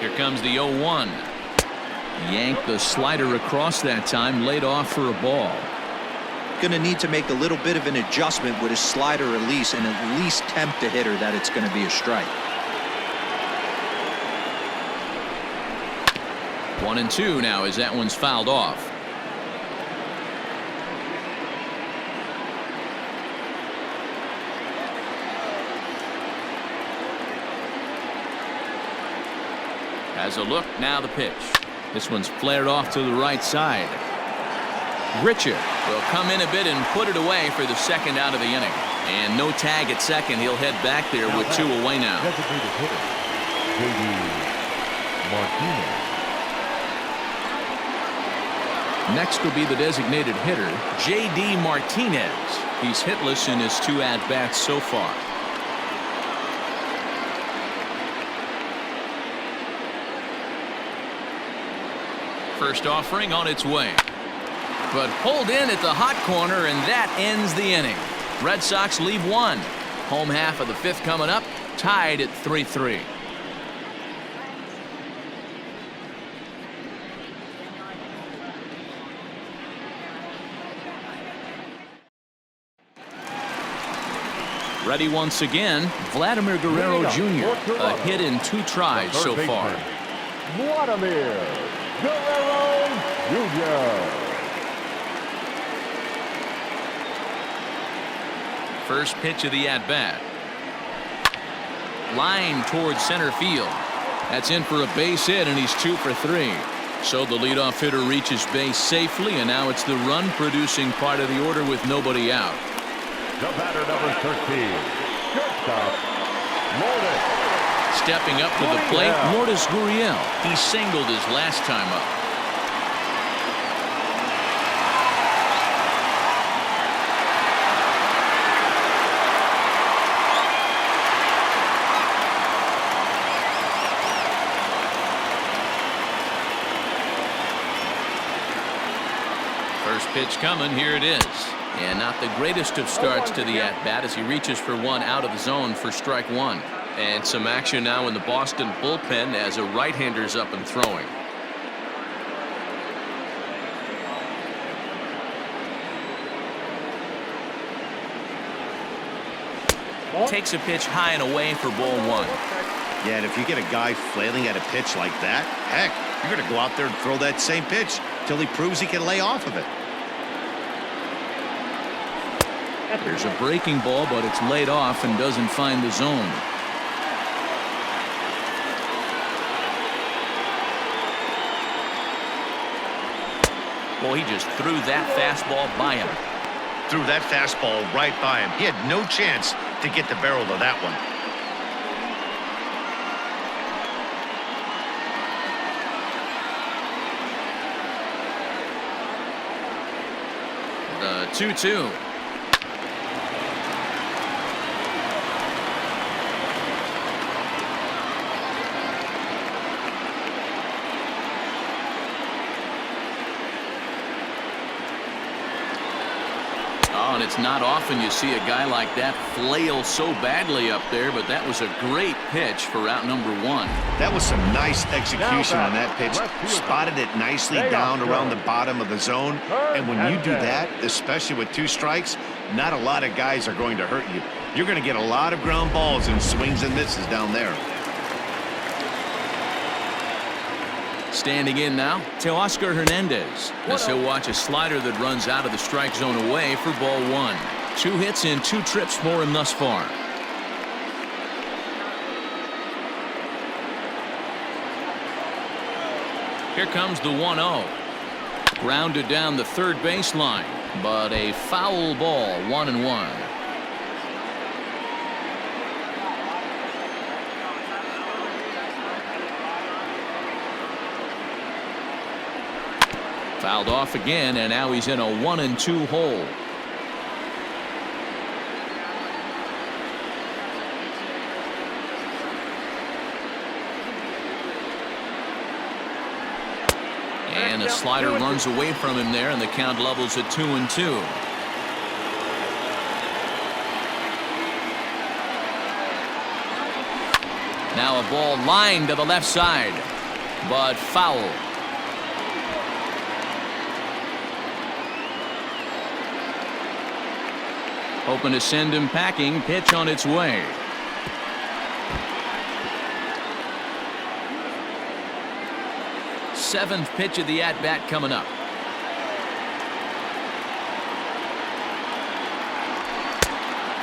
Here comes the 0-1. Yanked the slider across that time, laid off for a ball. Going to need to make a little bit of an adjustment with his slider release and at least tempt the hitter that it's going to be a strike. 1-2 now as that one's fouled off. Has a look, now the pitch. This one's flared off to the right side. Brasier will come in a bit and put it away for the second out of the inning. And no tag at second. He'll head back there with two away now. Designated hitter, Martinez. Next will be the designated hitter, J.D. Martinez. He's hitless in his two at-bats so far. First offering on its way. But pulled in at the hot corner, and that ends the inning. Red Sox leave one. Home half of the fifth coming up, tied at 3-3. Ready once again, Vladimir Guerrero Jr. A hit in 2 tries so far. Vladimir Guerrero Jr. First pitch of the at-bat. Line towards center field. That's in for a base hit, and he's 2 for 3. So the leadoff hitter reaches base safely, and now it's the run-producing part of the order with nobody out. The batter, number 13, shortstop, Walden. Stepping up to the plate, Lourdes Gurriel. He singled his last time up. First pitch coming, here it is. And not the greatest of starts to the at-bat as he reaches for one out of the zone for strike one. And some action now in the Boston bullpen as a right-hander's up and throwing. Takes a pitch high and away for ball one. Yeah, and if you get a guy flailing at a pitch like that, heck, you're going to go out there and throw that same pitch till he proves he can lay off of it. There's a breaking ball, but it's laid off and doesn't find the zone. Boy, he just threw that fastball by him. Threw that fastball right by him. He had no chance to get the barrel of that one. The 2-2. Oh, and it's not often you see a guy like that flail so badly up there, but that was a great pitch for out number one. That was some nice execution on that pitch. Spotted it nicely down around the bottom of the zone. And when you do that, especially with 2 strikes, not a lot of guys are going to hurt you. You're going to get a lot of ground balls and swings and misses down there. Standing in now, Teoscar Hernandez, as he'll watch a slider that runs out of the strike zone away for ball one. 2 hits and 2 trips for him thus far. Here comes the 1-0. Grounded down the third baseline. but a foul ball, 1-1. Fouled off again, and now he's in a 1-2 hole. And the slider runs away from him there, and the count levels at 2-2. Now a ball lined to the left side, but foul. Hoping to send him packing. Pitch on its way. Seventh pitch of the at-bat coming up.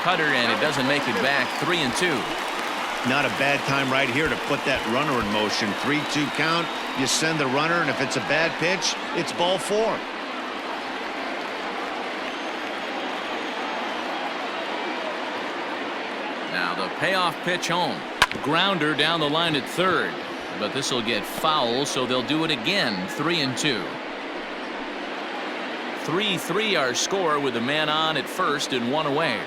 Cutter, and it doesn't make it back. 3-2. Not a bad time right here to put that runner in motion. 3-2 count. You send the runner, and if it's a bad pitch, it's ball 4. Now the payoff pitch home. Grounder down the line at third. But this will get foul, so they'll do it again. 3-2. 3-3 our score with a man on at first and one away.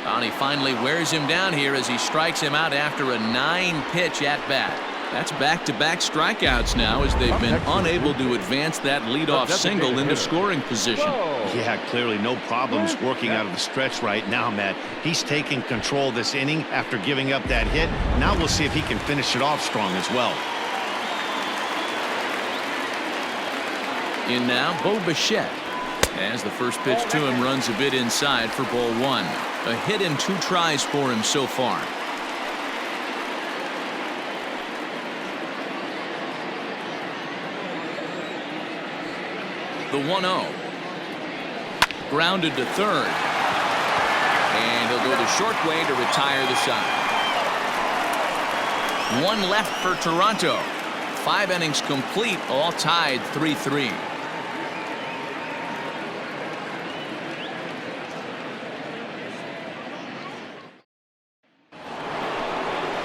And he finally wears him down here as he strikes him out after a 9-pitch at bat. That's back-to-back strikeouts now as they've been unable to advance that leadoff single into scoring position. Yeah, clearly no problems working out of the stretch right now, Matt. He's taking control of this inning after giving up that hit. Now we'll see if he can finish it off strong as well. In now, Bo Bichette. As the first pitch to him runs a bit inside for ball 1. A hit and 2 tries for him so far. The 1-0. Grounded to third. And he'll go the short way to retire the side. 1 left for Toronto. 5 innings complete, all tied 3-3.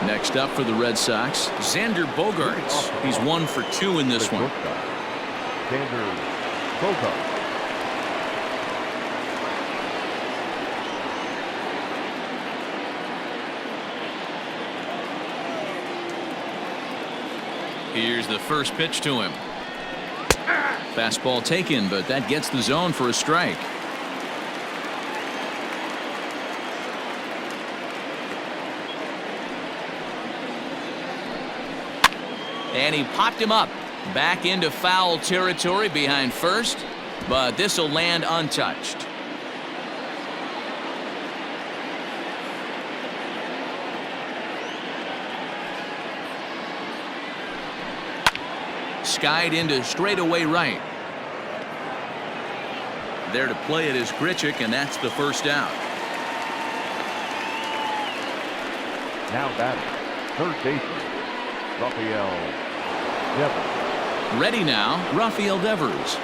Next up for the Red Sox, Xander Bogaerts. He's 1 for 2 in this one. Xander Bogaerts. Here's the first pitch to him. Fastball taken, but that gets the zone for a strike. And he popped him up back into foul territory behind first, but this will land untouched. Skied into straightaway right. There to play it is Grichuk, and that's the first out. Now batting, third baseman, Rafael Devers. Ready now, Rafael Devers.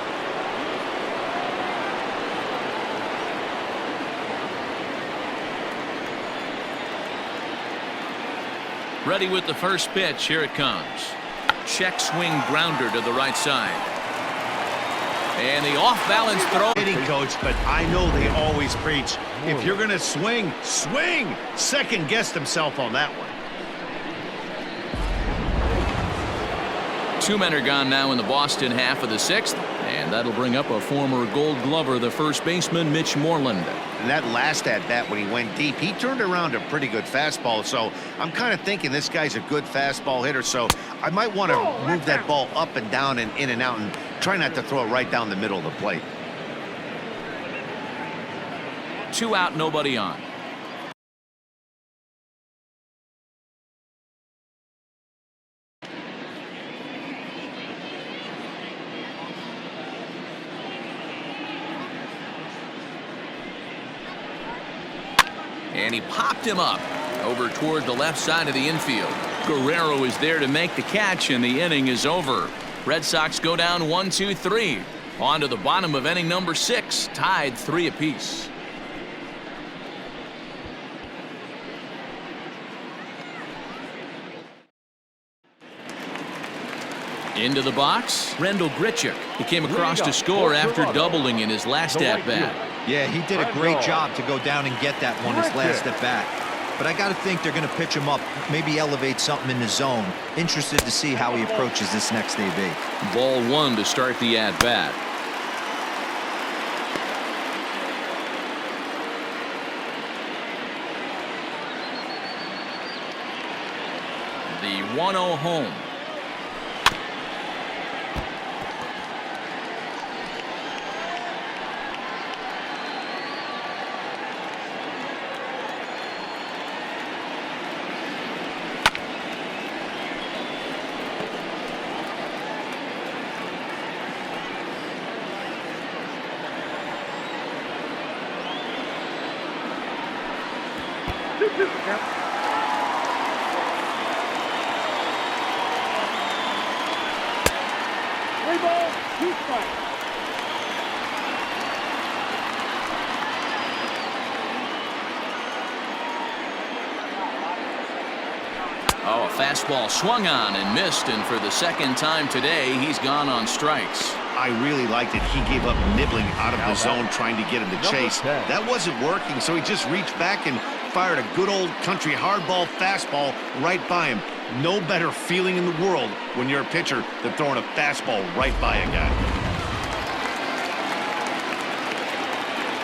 Ready with the first pitch. Here it comes. Check swing grounder to the right side. And the off-balance throw. Hitting coach, but I know they always preach, if you're going to swing, swing. Second guessed himself on that one. 2 men are gone now in the Boston half of the 6th, and that'll bring up a former Gold Glover, the first baseman, Mitch Moreland. And that last at-bat when he went deep, he turned around a pretty good fastball. So I'm kind of thinking this guy's a good fastball hitter. So I might want to move that ball up and down and in and out and try not to throw it right down the middle of the plate. 2 out, nobody on. And he popped him up over toward the left side of the infield. Guerrero is there to make the catch, and the inning is over. Red Sox go down 1-2-3. On to the bottom of inning number 6, tied 3 apiece. Into the box, Rendell Grichuk. He came across to score after doubling in his last at-bat. Yeah, he did a great job to go down and get that one his last at-bat. But I got to think they're going to pitch him up, maybe elevate something in the zone. Interested to see how he approaches this next AB. Ball 1 to start the at-bat. The 1-0 home. Oh, a fastball swung on and missed, and for the second time today, he's gone on strikes. I really liked it. He gave up nibbling out of the zone trying to get him to chase. That wasn't working, so he just reached back and fired a good old country hardball fastball right by him. No better feeling in the world when you're a pitcher than throwing a fastball right by a guy.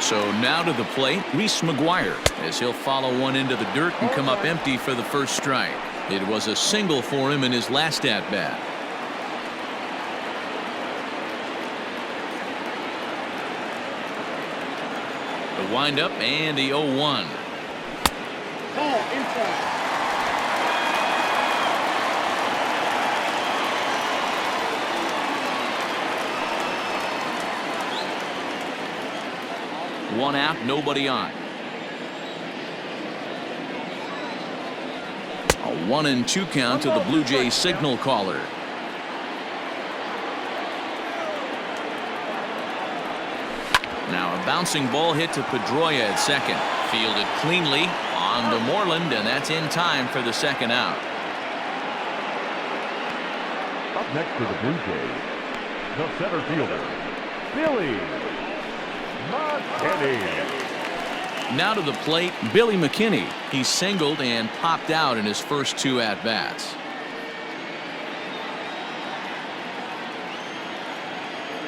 So now to the plate, Reese McGuire, as he'll follow one into the dirt and come up empty for the first strike. It was a single for him in his last at-bat. The windup and the 0-1. Ball inside. One out, nobody on. A 1-2 count to the Blue Jays signal caller. Now a bouncing ball hit to Pedroia at second. Fielded cleanly on to Moreland, and that's in time for the second out. Up next for the Blue Jays, the center fielder, Billy McKinney. Now to the plate, Billy McKinney. He singled and popped out in his first 2 at-bats.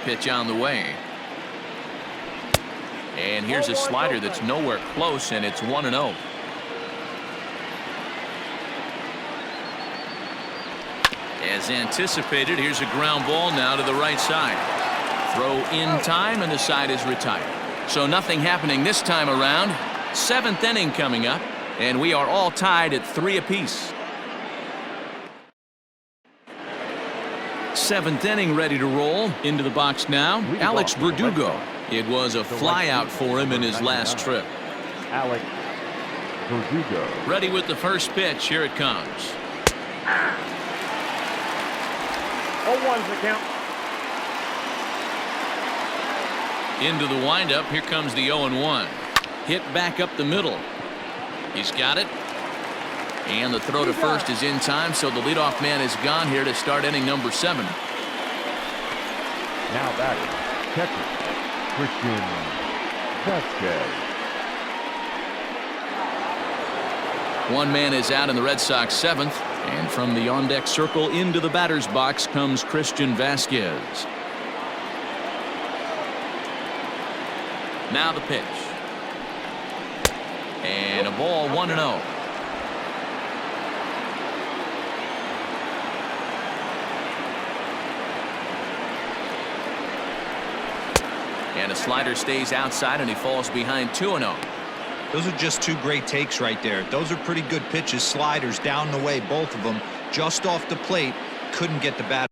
Pitch on the way. And here's a slider that's nowhere close, and it's 1-0. As anticipated, here's a ground ball now to the right side. Throw in time, and the side is retired. So nothing happening this time around. 7th inning coming up, and we are all tied at 3 apiece. 7th inning ready to roll. Into the box now, Alex Verdugo. It was a flyout for him in his last trip. Alex Verdugo. Ready with the first pitch. Here it comes. 0-1's the count. Into the windup. Here comes the 0-1. Hit back up the middle. He's got it. And the throw to first is in time, so the leadoff man is gone here to start inning number 7. Now batting, catcher, Christian Vasquez. One man is out in the Red Sox 7th, and from the on-deck circle into the batter's box comes Christian Vasquez. Now the pitch. And a ball, 1-0. And a slider stays outside, and he falls behind 2-0. Those are just 2 great takes right there. Those are pretty good pitches. Sliders down the way, both of them. Just off the plate. Couldn't get the bat.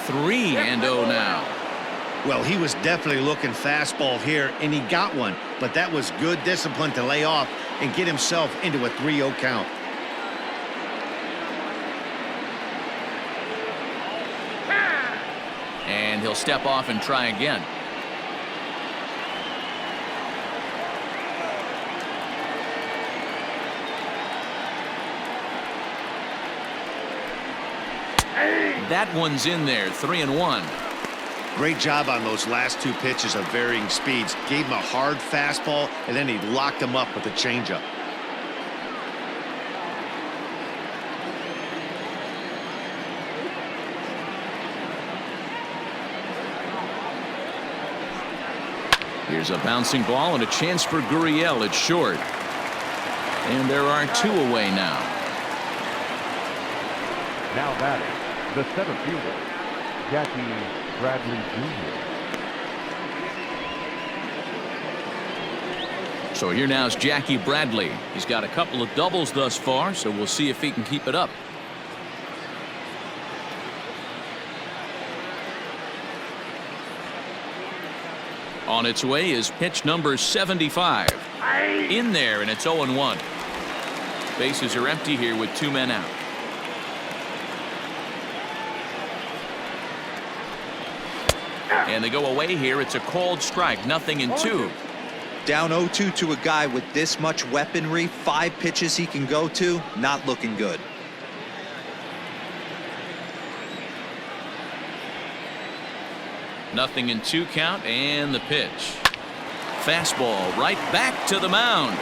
3-0 now. Well, he was definitely looking fastball here, and he got one. But that was good discipline to lay off and get himself into a 3-0 count. And he'll step off and try again. That one's in there, 3-1. Great job on those last two pitches of varying speeds. Gave him a hard fastball, and then he locked him up with a changeup. Here's a bouncing ball and a chance for Gurriel at short. And there are 2 away now. Now batting, the center fielder, Jackie Bradley Jr. So here now is Jackie Bradley. He's got a couple of doubles thus far, so we'll see if he can keep it up. On its way is pitch number 75. In there, and it's 0-1. Bases are empty here with 2 men out. And they go away here. It's a called strike, 0-2. Down 0-2 to a guy with this much weaponry, 5 pitches he can go to, not looking good. Nothing in 2 count, and the pitch. Fastball right back to the mound.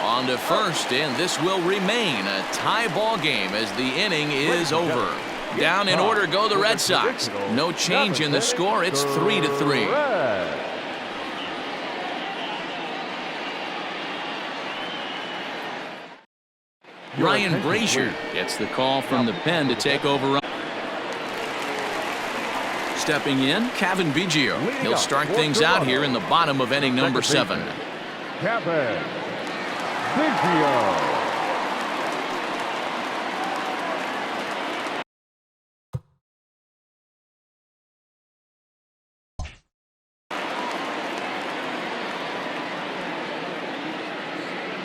On to first, and this will remain a tie ball game as the inning is over. Down in order go the Red Sox. No change in the score. It's 3-3. Ryan Brasier gets the call from the pen to take over. Stepping in, Kevin Biggio. He'll start things out here in the bottom of inning number 7. Kevin Biggio.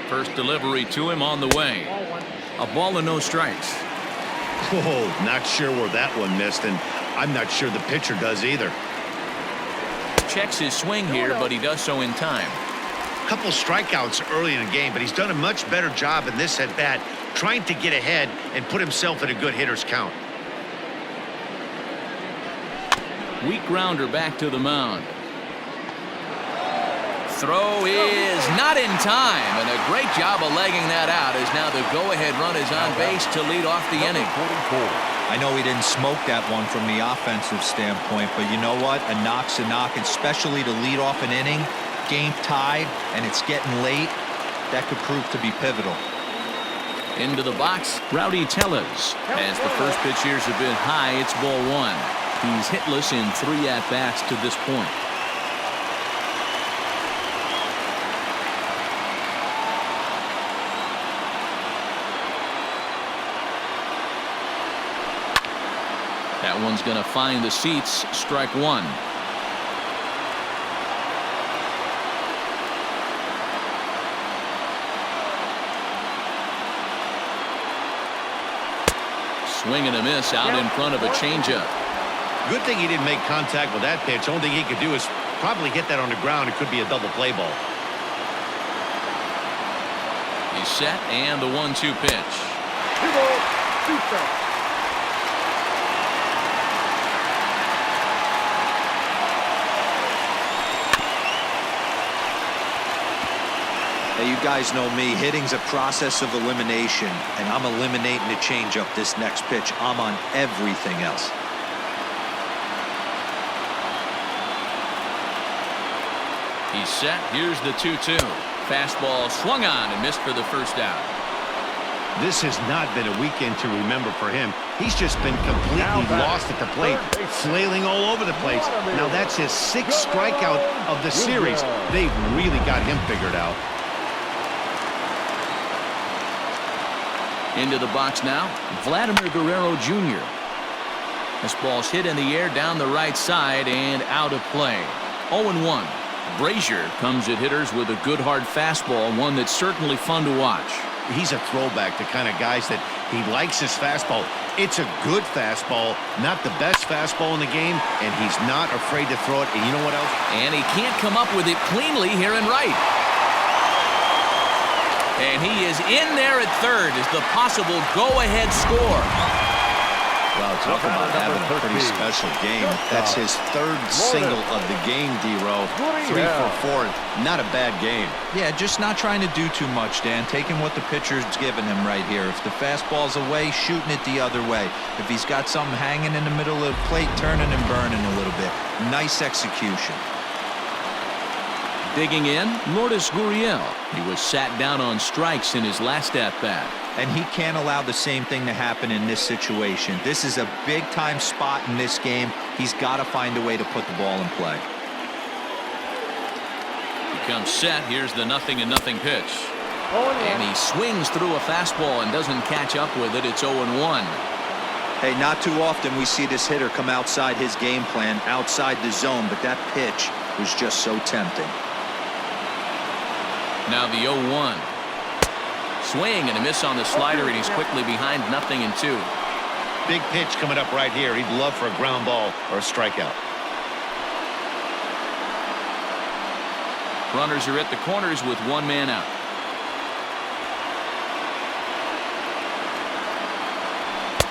First delivery to him on the way. A ball and no strikes. Oh, not sure where that one missed, and I'm not sure the pitcher does either. Checks his swing here, but he does so in time. Couple strikeouts early in the game, but he's done a much better job in this at bat, trying to get ahead and put himself in a good hitter's count. Weak grounder back to the mound. Throw is not in time, and a great job of legging that out as now the go-ahead run is on base to lead off the inning. I know he didn't smoke that one from the offensive standpoint, but you know what? A knock's a knock, especially to lead off an inning. Game tied, and it's getting late. That could prove to be pivotal. Into the box, Rowdy Tellez. As the first pitch here's a bit high, it's ball 1. He's hitless in 3 at-bats to this point. That one's going to find the seats. Strike 1. Swing and a miss out in front of a changeup. Good thing he didn't make contact with that pitch. Only thing he could do is probably hit that on the ground. It could be a double play ball. He's set, and the 1-2 pitch. 2 balls, 2 strikes. Hey, you guys know me. Hitting's a process of elimination, and I'm eliminating the changeup this next pitch. I'm on everything else. He's set. Here's the 2-2. Fastball swung on and missed for the first out. This has not been a weekend to remember for him. He's just been completely lost at the plate, flailing all over the place. Now that's his 6th strikeout of the series. They've really got him figured out. Into the box now, Vladimir Guerrero Jr. This ball's hit in the air down the right side and out of play. 0-1. Brasier comes at hitters with a good hard fastball, one that's certainly fun to watch. He's a throwback to kind of guys that he likes his fastball. It's a good fastball, not the best fastball in the game, and he's not afraid to throw it. And you know what else? And he can't come up with it cleanly here in right. And he is in there at third as the possible go-ahead score. Well, talk about having a pretty special game. That's his third single of the game, D-Row. 3 for 4. Not a bad game. Yeah, just not trying to do too much, Dan. Taking what the pitcher's giving him right here. If the fastball's away, shooting it the other way. If he's got something hanging in the middle of the plate, turning and burning a little bit. Nice execution. Digging in, Lourdes Gurriel. He was sat down on strikes in his last at-bat. And he can't allow the same thing to happen in this situation. This is a big-time spot in this game. He's got to find a way to put the ball in play. He comes set. Here's the 0-0 pitch. And he swings through a fastball and doesn't catch up with it. It's 0-1. Hey, not too often we see this hitter come outside his game plan, outside the zone, but that pitch was just so tempting. Now the 0-1. Swing and a miss on the slider, and he's quickly behind 0-2. Big pitch coming up right here. He'd love for a ground ball or a strikeout. Runners are at the corners with one man out.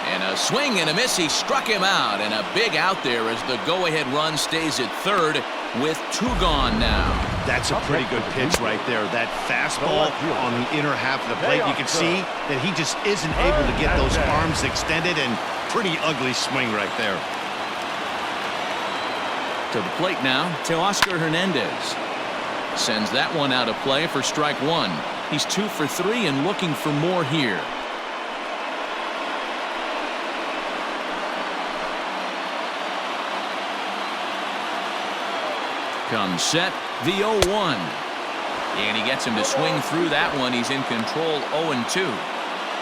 And a swing and a miss. He struck him out, and a big out there as the go-ahead run stays at third with 2 gone now. That's a pretty good pitch right there. That fastball on the inner half of the plate. You can see that he just isn't able to get those arms extended, and pretty ugly swing right there. To the plate now, Teoscar Hernandez. Sends that one out of play for strike 1. He's 2 for 3 and looking for more here. Comes set, the 0-1. And he gets him to swing through that one. He's in control, 0-2.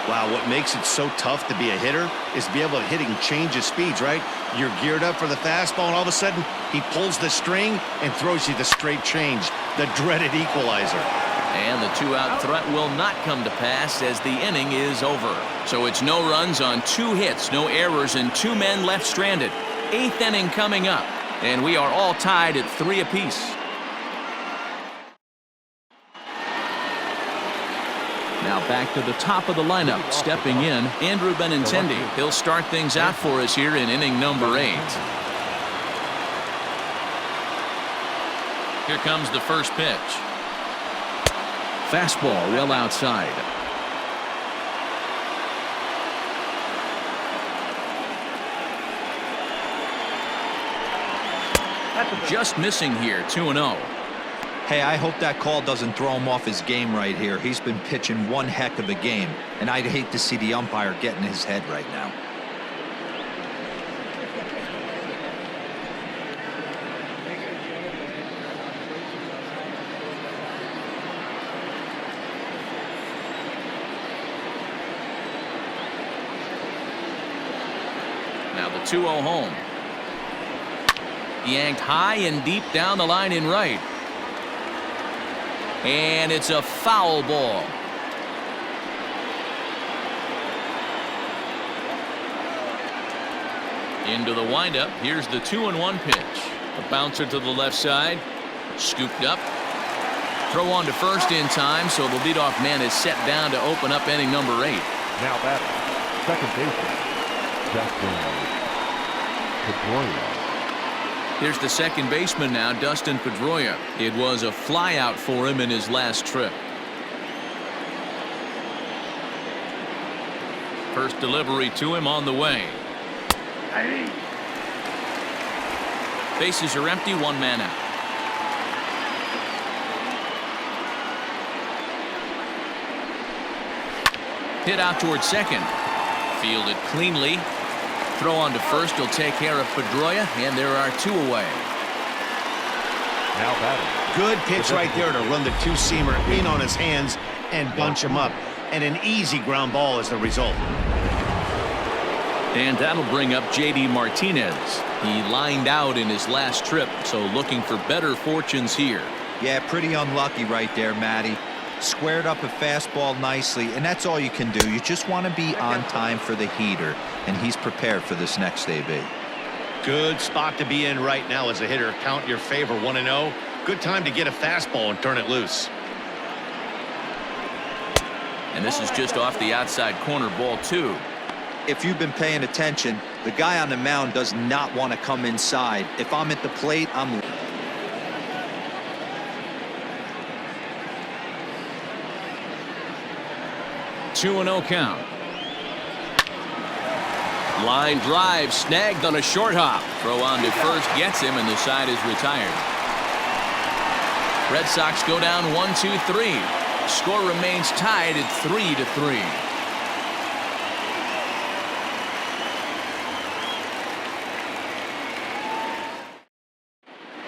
Wow, what makes it so tough to be a hitter is to be able to hitting change of speeds, right? You're geared up for the fastball, and all of a sudden, he pulls the string and throws you the straight change, the dreaded equalizer. And the 2-out threat will not come to pass as the inning is over. So it's no runs on 2 hits, no errors, and 2 men left stranded. 8th inning coming up. And we are all tied at 3 apiece. Now back to the top of the lineup. Stepping in, Andrew Benintendi. He'll start things out for us here in inning number 8. Here comes the first pitch. Fastball well outside. Just missing here, 2-0. Hey, I hope that call doesn't throw him off his game right here. He's been pitching one heck of a game, and I'd hate to see the umpire get in his head right now. Now the 2-0 home. Yanked high and deep down the line in right. And it's a foul ball. Into the windup. Here's the 2-1 pitch. A bouncer to the left side. Scooped up. Throw on to first in time, so the leadoff man is set down to open up inning number 8. Now batting, second baseman, Dustin Pedroia. Here's the second baseman now, Dustin Pedroia. It was a flyout for him in his last trip. First delivery to him on the way. Bases are empty, 1 man out. Hit out towards second. Fielded cleanly. Throw on to first will take care of Pedroia, and there are 2 away. Now batting. Good pitch right there to run the 2-seamer in on his hands and bunch him up. And an easy ground ball as the result. And that'll bring up J.D. Martinez. He lined out in his last trip, so looking for better fortunes here. Yeah, pretty unlucky right there, Matty. Squared up a fastball nicely, and that's all you can do. You just want to be on time for the heater, and he's prepared for this next AB. Good spot to be in right now as a hitter. Count your favor, 1-0. Good time to get a fastball and turn it loose. And this is just off the outside corner, ball 2. If you've been paying attention, the guy on the mound does not want to come inside. If I'm at the plate, I'm... 2-0 count. Line drive snagged on a short hop. Throw on to first gets him, and the side is retired. Red Sox go down 1-2-3. Score remains tied at 3-3.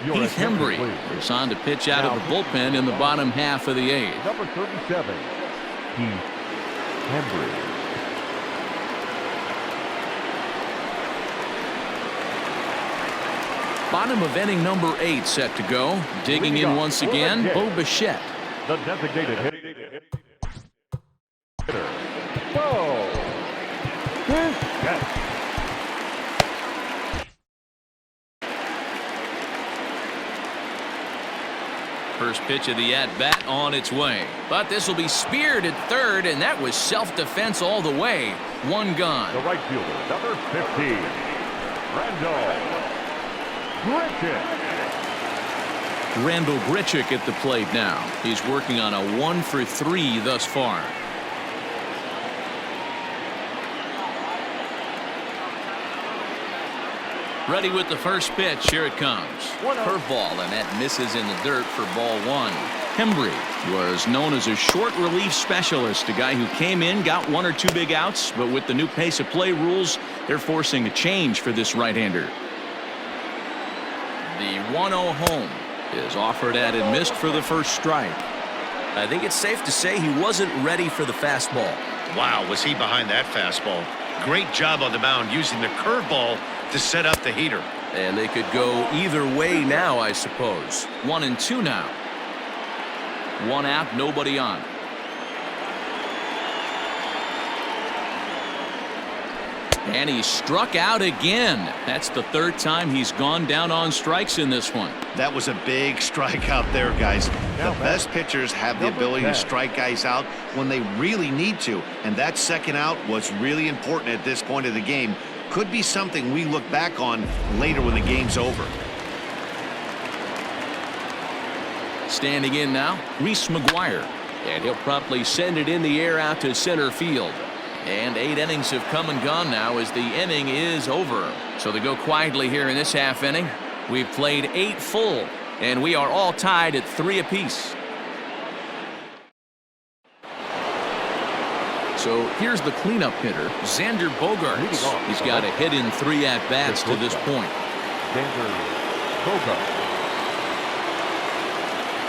Heath Hembree is on to pitch out of the bullpen in the bottom half of the 8th. Number 37, Heath Hembree. Bottom of inning number 8 set to go. Digging in once again, Brasier. The designated hitter. Whoa! Yes. First pitch of the at-bat on its way. But this will be speared at third, and that was self-defense all the way. One gone. The right fielder, number 15, Randall Grichuk at the plate now. He's working on a 1-for-3 thus far. Ready with the first pitch. Here it comes. Curveball, and that misses in the dirt for ball 1. Hembree was known as a short relief specialist, a guy who came in, got 1 or 2 big outs, but with the new pace of play rules, they're forcing a change for this right-hander. The 1-0 home is offered at and missed for the first strike. I think it's safe to say he wasn't ready for the fastball. Wow, was he behind that fastball. Great job on the mound using the curveball to set up the heater. And they could go either way now, I suppose. 1-2 now. 1 out, nobody on. And he struck out again. That's the 3rd time he's gone down on strikes in this one. That was a big strikeout there, guys. The best pitchers have the ability to strike guys out when they really need to. And that second out was really important at this point of the game. Could be something we look back on later when the game's over. Standing in now, Reese McGuire. And he'll promptly send it in the air out to center field. And 8 innings have come and gone now as the inning is over. So they go quietly here in this half inning. We've played 8 full, and we are all tied at 3 apiece. So here's the cleanup hitter, Xander Bogaerts. He's got a hit in 3 at-bats to this point. Xander Bogaerts.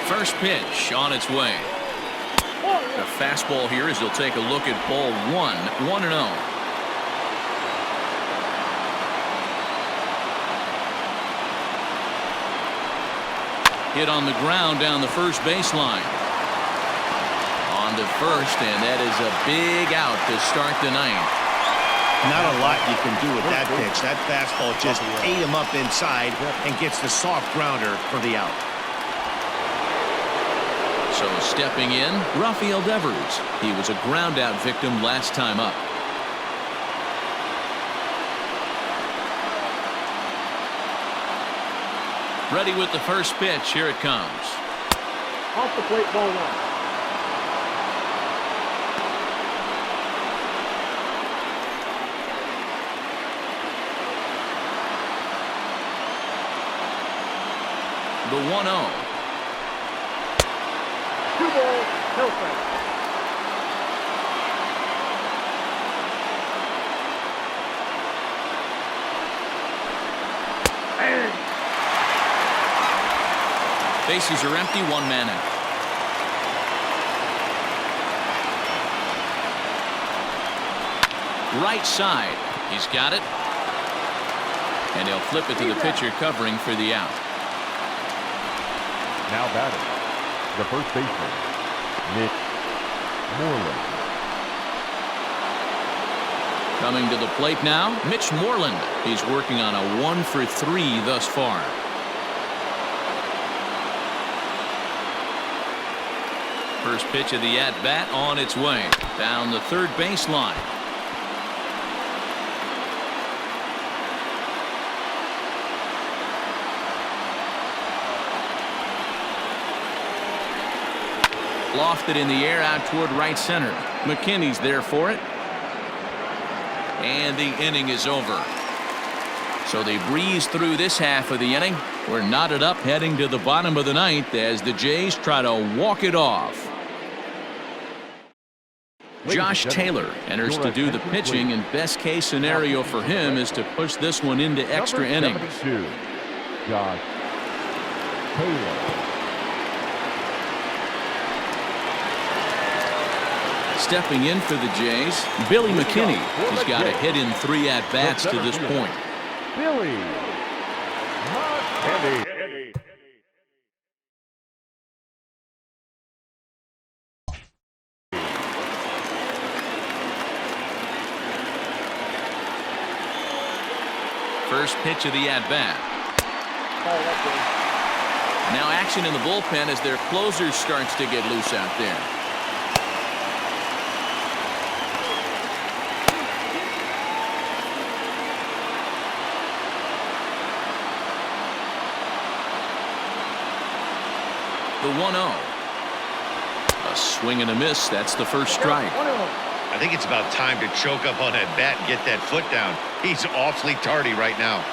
First pitch on its way. The fastball here as he'll take a look at ball 1, 1-0. Hit on the ground down the first baseline. On to first, and that is a big out to start the 9th. Not a lot you can do with that pitch. That fastball just ate him up inside and gets the soft grounder for the out. So stepping in, Rafael Devers. He was a ground-out victim last time up. Ready with the first pitch. Here it comes. Off the plate, ball 1. The 1-0. 2 balls, no strikes. Bases are empty, 1 man out. Right side. He's got it. And he'll flip it to the pitcher covering for the out. Now batting, the first baseman, Mitch Moreland. Coming to the plate now, Mitch Moreland. He's working on a 1-for-3 thus far. First pitch of the at-bat on its way. Down the third baseline. Lofted in the air out toward right center. McKinney's there for it. And the inning is over. So they breeze through this half of the inning. We're knotted up heading to the bottom of the ninth as the Jays try to walk it off. Josh Taylor enters to do the pitching, and best case scenario for him is to push this one into extra innings. 72, Josh Taylor. Stepping in for the Jays, Billy McKinney. He's got a hit in 3 at-bats to this point. Billy McKinney. First pitch of the at-bat. Now action in the bullpen as their closer starts to get loose out there. The 1-0. A swing and a miss. That's the first strike. I think it's about time to choke up on that bat and get that foot down. He's awfully tardy right now.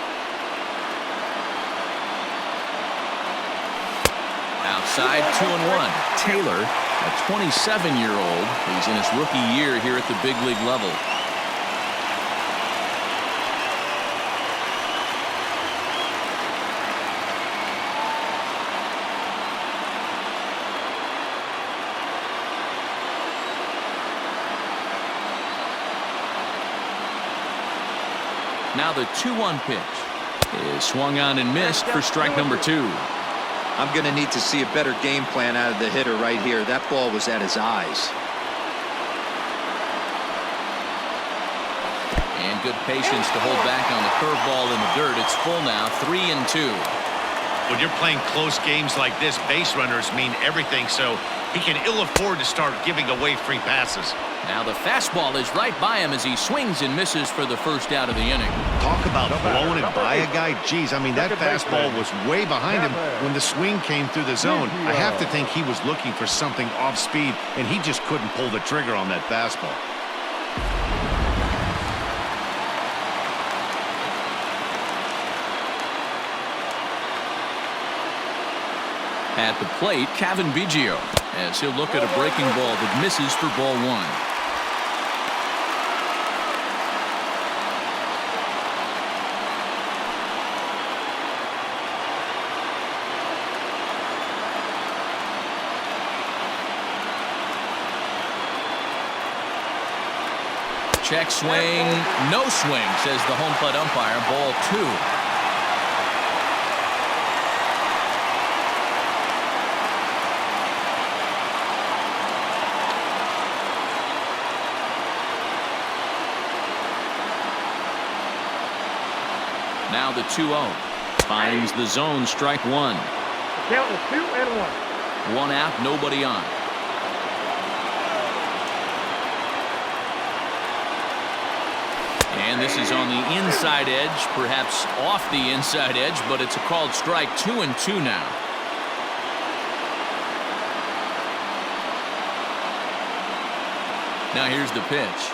Outside, 2-1. Taylor, a 27-year-old. He's in his rookie year here at the big league level. Now the 2-1 pitch is swung on and missed for strike number 2. I'm going to need to see a better game plan out of the hitter right here. That ball was at his eyes. And good patience to hold back on the curveball in the dirt. It's full now, 3-2. When you're playing close games like this, base runners mean everything, so he can ill afford to start giving away free passes. Now the fastball is right by him as he swings and misses for the first out of the inning. Talk about blowing it by a guy. Geez, I mean, that fastball was way behind him when the swing came through the zone. I have to think he was looking for something off speed, and he just couldn't pull the trigger on that fastball. At the plate, Kevin Biggio, as he'll look at a breaking ball that misses for ball 1. Check swing, no swing, says the home plate umpire. Ball 2. Now the 2-0 finds the zone, strike 1. Count is 2-1. 1 out, nobody on. And this is on the inside edge, perhaps off the inside edge, but it's a called strike. 2-2 now. Now here's the pitch.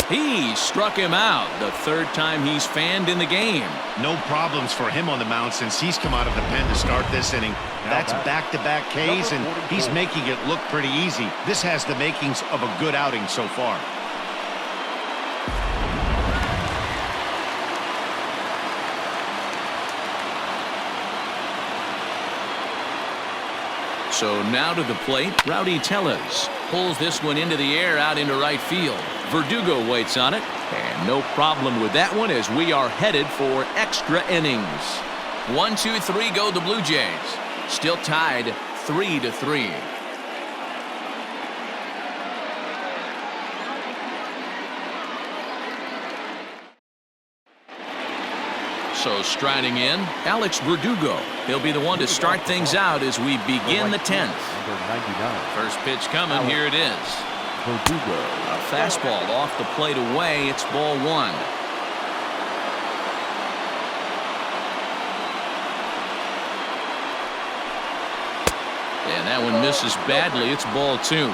He struck him out, the third time he's fanned in the game. No problems for him on the mound since he's come out of the pen to start this inning. That's back-to-back Ks, and he's making it look pretty easy. This has the makings of a good outing so far. So now to the plate, Rowdy Tellez. pulls this one into the air out into right field. Verdugo waits on it, and no problem with that one as we are headed for extra innings. 1, 2, 3 go the Blue Jays. Still tied 3-3. So striding in, Alex Verdugo. He'll be the one to start things out as we begin the 10th. First pitch coming, here it is. Verdugo. A fastball off the plate away, it's ball 1. And that one misses badly, it's ball 2.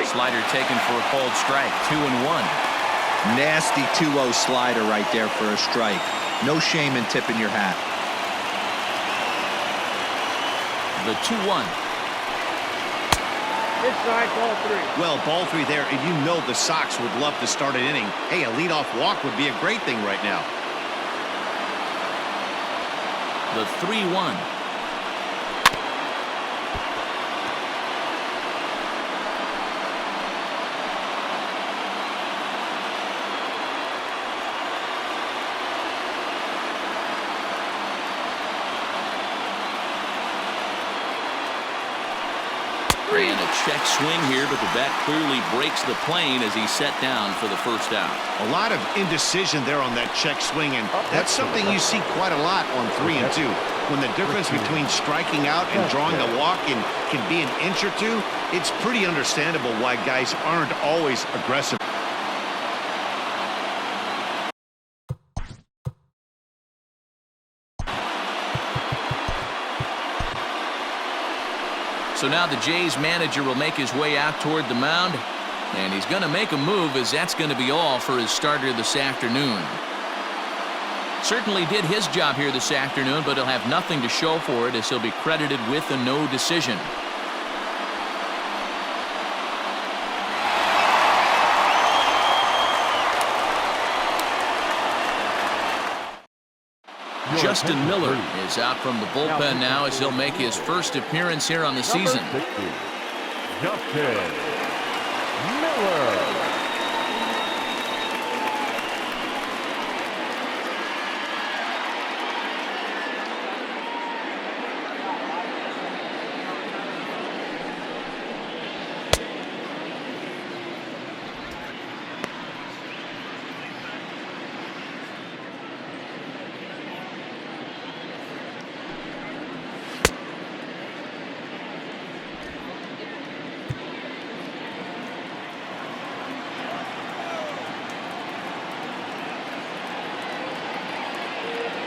Slider taken for a called strike. 2-1. Nasty 2-0 slider right there for a strike. No shame in tipping your hat. The 2-1. Inside, ball 3. Well, ball 3 there, and you know the Sox would love to start an inning. Hey, a leadoff walk would be a great thing right now. The 3-1. And a check swing here, but the bat clearly breaks the plane as he's set down for the first out. A lot of indecision there on that check swing, and that's something you see quite a lot on 3 and 2. When the difference between striking out and drawing a walk can be an inch or two, it's pretty understandable why guys aren't always aggressive. So now the Jays manager will make his way out toward the mound, and he's going to make a move as that's going to be all for his starter this afternoon. Certainly did his job here this afternoon, but he'll have nothing to show for it as he'll be credited with a no decision. Justin Miller is out from the bullpen now as he'll make his first appearance here on the season. Justin Miller.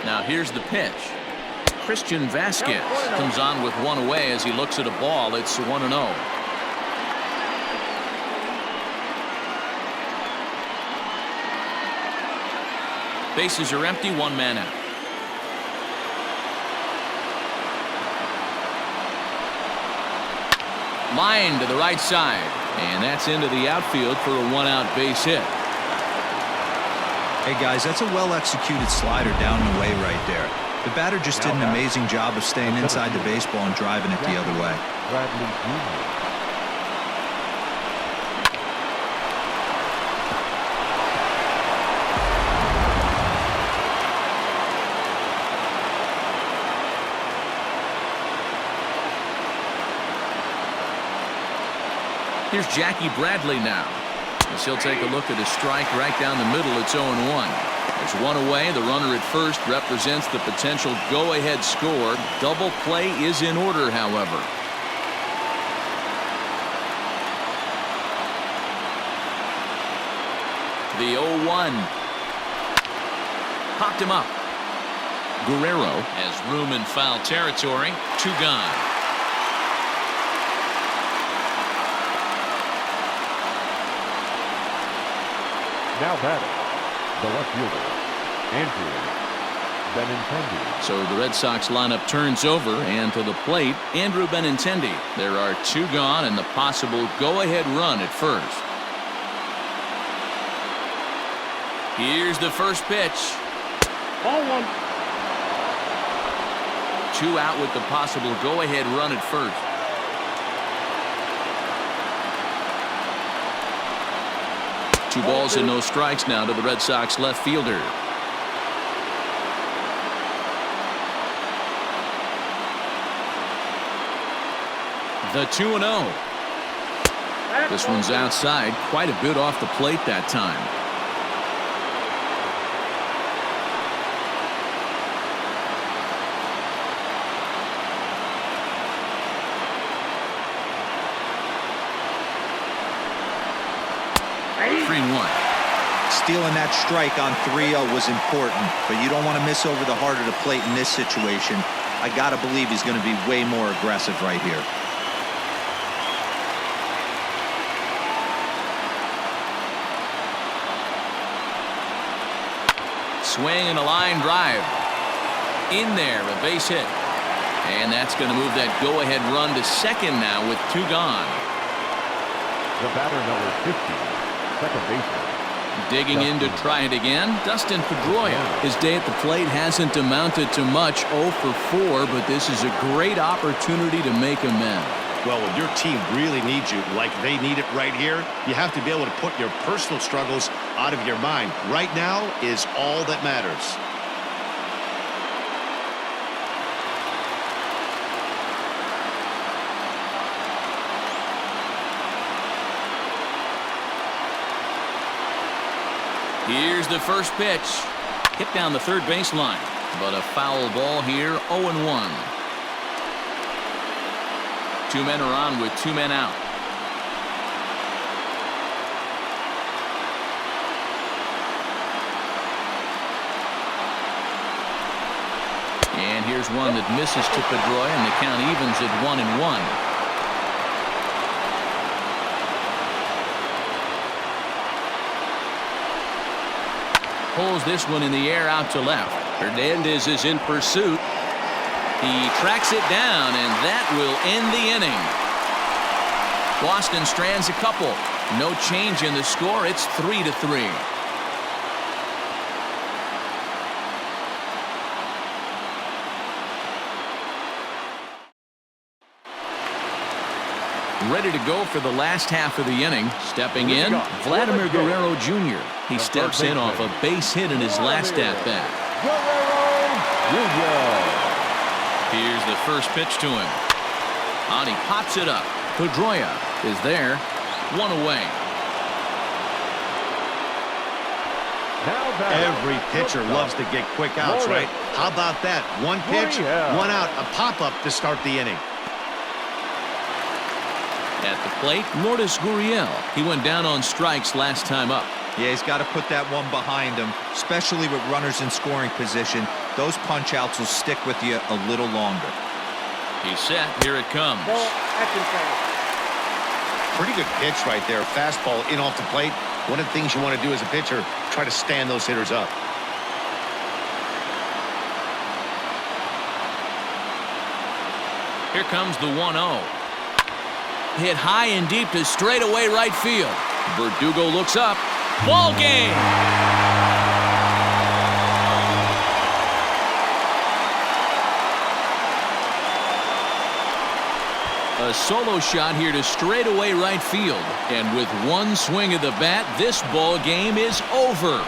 Now here's the pitch. Christian Vasquez comes on with one away as he looks at a ball. It's 1-0. Bases are empty, 1 man out. Line to the right side, and that's into the outfield for a 1-out base hit. Hey guys, that's a well-executed slider down and away right there. The batter just did an amazing job of staying inside the baseball and driving it the other way. Bradley Jr. Here's Jackie Bradley now. As he'll take a look at a strike right down the middle. It's 0-1. There's one away. The runner at first represents the potential go-ahead score. Double play is in order, however. The 0-1. Popped him up. Guerrero has room in foul territory. 2 gone. Now batting, the left fielder, Andrew Benintendi. So the Red Sox lineup turns over, and to the plate, Andrew Benintendi. There are 2 gone and the possible go-ahead run at first. Here's the first pitch. Ball 1. 2 out with the possible go-ahead run at first. Two balls and no strikes now to the Red Sox left fielder. The 2-0. This one's outside, quite a bit off the plate that time. Stealing that strike on 3-0 was important, but you don't want to miss over the heart of the plate in this situation. I got to believe he's going to be way more aggressive right here. Swing and a line drive. In there, a base hit. And that's going to move that go-ahead run to second now with 2 gone. The batter, number 50, second baseman. Digging in to try it again, Dustin Pedroia. His day at the plate hasn't amounted to much, 0 for 4, but this is a great opportunity to make amends. Well, when your team really needs you, like they need it right here, you have to be able to put your personal struggles out of your mind. Right now is all that matters. Here's the first pitch. Hit down the third baseline, but a foul ball here, 0-1. 2 men are on with 2 men out. And here's one that misses to Pedroia, and the count evens at 1-1. Pulls this one in the air out to left. Hernandez is in pursuit. He tracks it down, and that will end the inning. Boston strands a couple. No change in the score. It's 3-3. Ready to go for the last half of the inning. Stepping in, Vladimir Guerrero Jr. He steps in off a base hit in his last at-bat. Here's the first pitch to him. And he pops it up. Pedroia is there. 1 away. Every pitcher loves to get quick outs, right? How about that? 1 pitch, 1 out, a pop-up to start the inning. At the plate, Lourdes Gurriel. He went down on strikes last time up. Yeah, he's got to put that one behind him, especially with runners in scoring position. Those punch-outs will stick with you a little longer. He's set. Here it comes. Pretty good pitch right there. Fastball in off the plate. One of the things you want to do as a pitcher, try to stand those hitters up. Here comes the 1-0. Hit high and deep to straightaway right field. Verdugo looks up. Ball game. A solo shot here to straightaway right field. And with 1 swing of the bat, this ball game is over.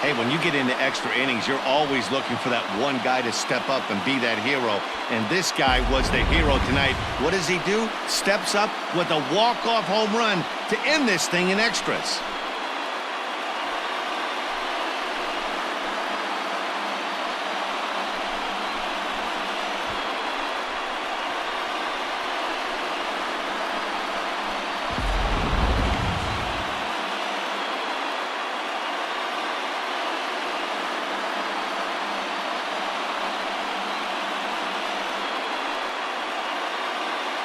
Hey, when you get into extra innings, you're always looking for that one guy to step up and be that hero. And this guy was the hero tonight. What does he do? Steps up with a walk-off home run to end this thing in extras.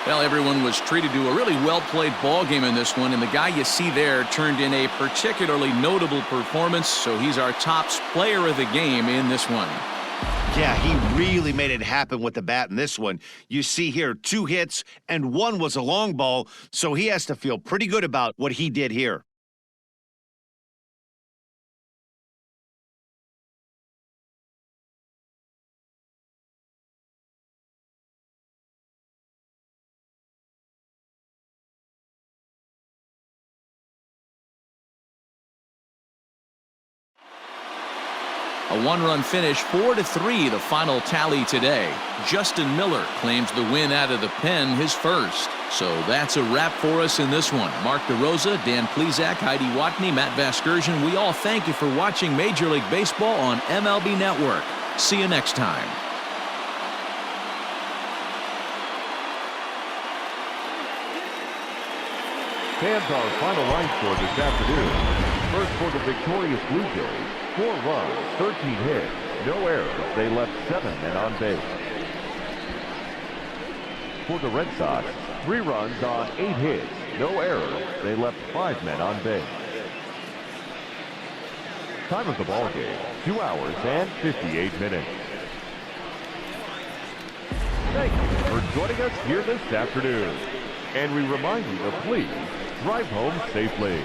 Well, everyone was treated to a really well-played ball game in this one, and the guy you see there turned in a particularly notable performance, so he's our top player of the game in this one. Yeah, he really made it happen with the bat in this one. You see here 2 hits and 1 was a long ball, so he has to feel pretty good about what he did here. A 1-run finish, 4-3, the final tally today. Justin Miller claims the win out of the pen, his first. So that's a wrap for us in this one. Mark DeRosa, Dan Plesac, Heidi Watney, Matt Vasgersian, we all thank you for watching Major League Baseball on MLB Network. See you next time. Fans, our final line score this afternoon. First for the victorious Blue Jays, 4 runs, 13 hits, no errors. They left 7 men on base. For the Red Sox, 3 runs on 8 hits, no errors. They left 5 men on base. Time of the ball game, 2 hours and 58 minutes. Thank you for joining us here this afternoon. And we remind you to please drive home safely.